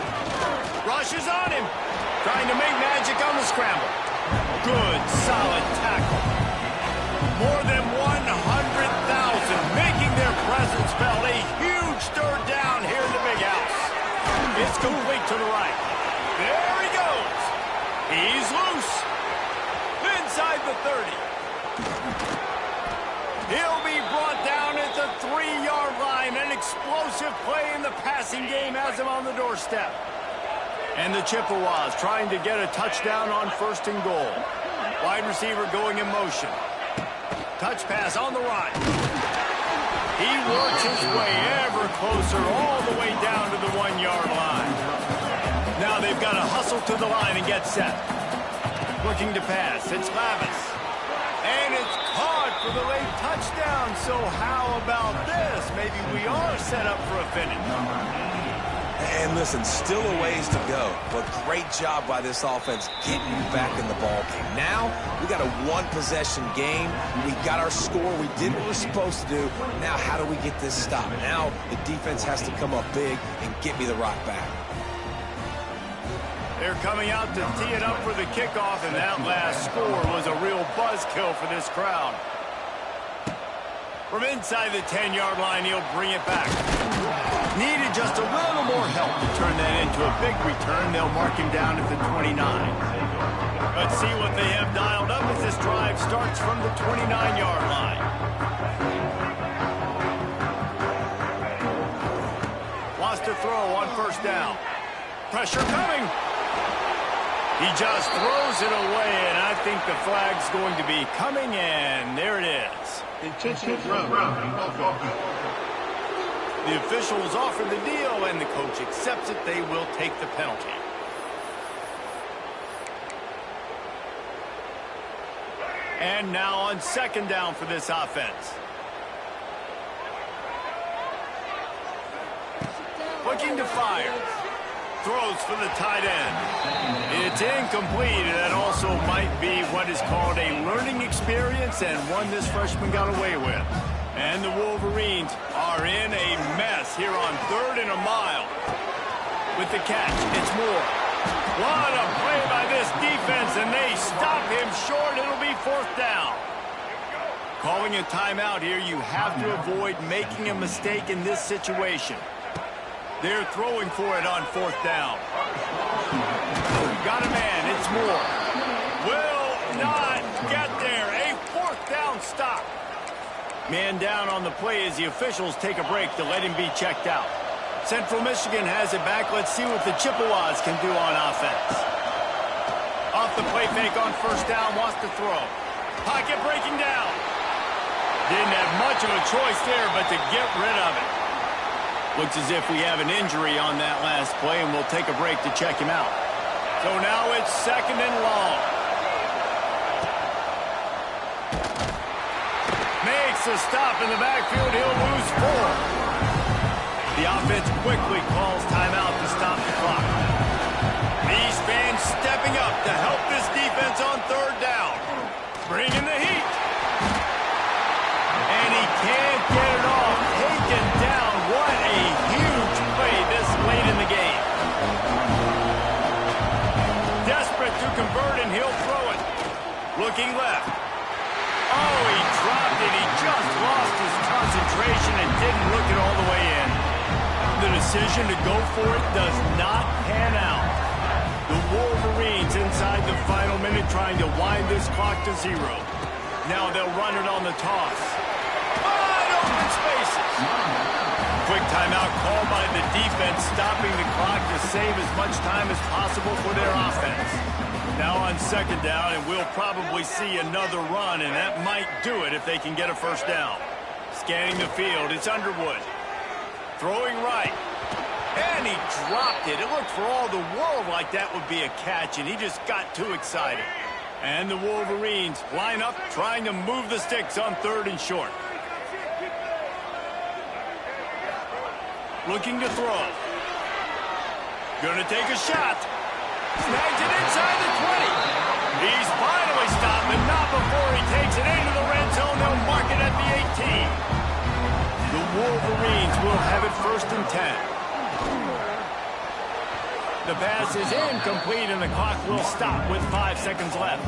Rushes on him, trying to make magic on the scramble. Good, solid tackle. More than 100,000 making their presence felt. A huge 3rd down here in the big house. It's complete to the right. There he goes. He's loose. Inside the 30. He'll be brought down at the 3-yard line. An explosive play in the passing game has him on the doorstep. And the Chippewas trying to get a touchdown on 1st and goal. Wide receiver going in motion. Touch pass on the right. He works his way ever closer all the way down to the 1-yard line. Now they've got to hustle to the line and get set. Looking to pass. It's Lavis. And it's caught for the late touchdown. So how about this? Maybe we are set up for a finish. And listen, still a ways to go, but great job by this offense getting you back in the ball game. Now, we got a 1-possession game. We got our score. We did what we're supposed to do. Now, how do we get this stopped? Now, the defense has to come up big and get me the rock back. They're coming out to tee it up for the kickoff, and that last score was a real buzzkill for this crowd. From inside the 10-yard line, he'll bring it back. Needed just a little more help to turn that into a big return. They'll mark him down at the 29. Let's see what they have dialed up as this drive starts from the 29-yard line. Wants to throw on 1st down. Pressure coming. He just throws it away, and I think the flag's going to be coming, and there it is. Intentional throw. The officials offer the deal, and the coach accepts it. They will take the penalty. And now on 2nd down for this offense. Looking to fire. Throws for the tight end. It's incomplete, and that also might be what is called a learning experience, and one this freshman got away with. And the Wolverines are in a mess here on 3rd and a mile. With the catch, it's Moore. What a play by this defense, and they stop him short. It'll be 4th down. Calling a timeout here, you have to avoid making a mistake in this situation. They're throwing for it on 4th down. Got a man, it's Moore. Will not get there. A 4th down stop. Man down on the play as the officials take a break to let him be checked out. Central Michigan has it back. Let's see what the Chippewas can do on offense. Off the play fake on 1st down, wants to throw. Pocket breaking down. Didn't have much of a choice there but to get rid of it. Looks as if we have an injury on that last play, and we'll take a break to check him out. So now it's 2nd and long. Makes a stop in the backfield. He'll lose 4. The offense quickly calls timeout to stop the clock. These fans stepping up to help this defense on 3rd down. Bringing the heat. And he can't get it off. Taken down. What a huge play this late in the game. Desperate to convert, and he'll throw it. Looking left. Oh, he dropped it. He just lost his concentration and didn't look it all the way in. The decision to go for it does not pan out. The Wolverines inside the final minute trying to wind this clock to 0. Now they'll run it on the toss. Wide open spaces. Quick timeout called by the defense, stopping the clock to save as much time as possible for their offense. Now on 2nd down, and we'll probably see another run, and that might do it if they can get a 1st down. Scanning the field, it's Underwood. Throwing right. And he dropped it. It looked for all the world like that would be a catch, and he just got too excited. And the Wolverines line up, trying to move the sticks on 3rd and short. Looking to throw. Gonna take a shot. Snags it inside the 20. He's finally stopped, but not before he takes it into the red zone. They'll mark it at the 18. The Wolverines will have it 1st and 10. The pass is incomplete, and the clock will stop with 5 seconds left.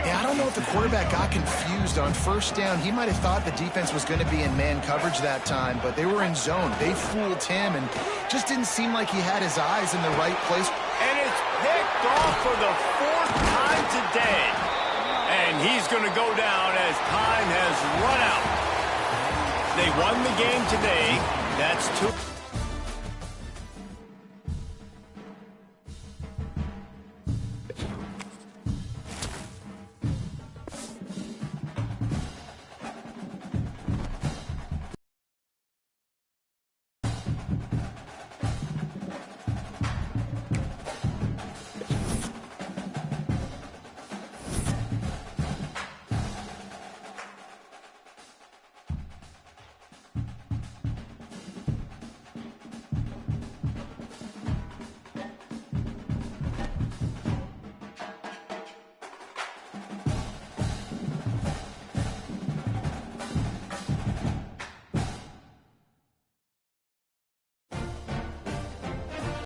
Yeah, I don't know if the quarterback got confused on 1st down. He might have thought the defense was going to be in man coverage that time, but they were in zone. They fooled him, and just didn't seem like he had his eyes in the right place. And it's picked off for the 4th time today. And he's going to go down as time has run out. They won the game today. That's 2.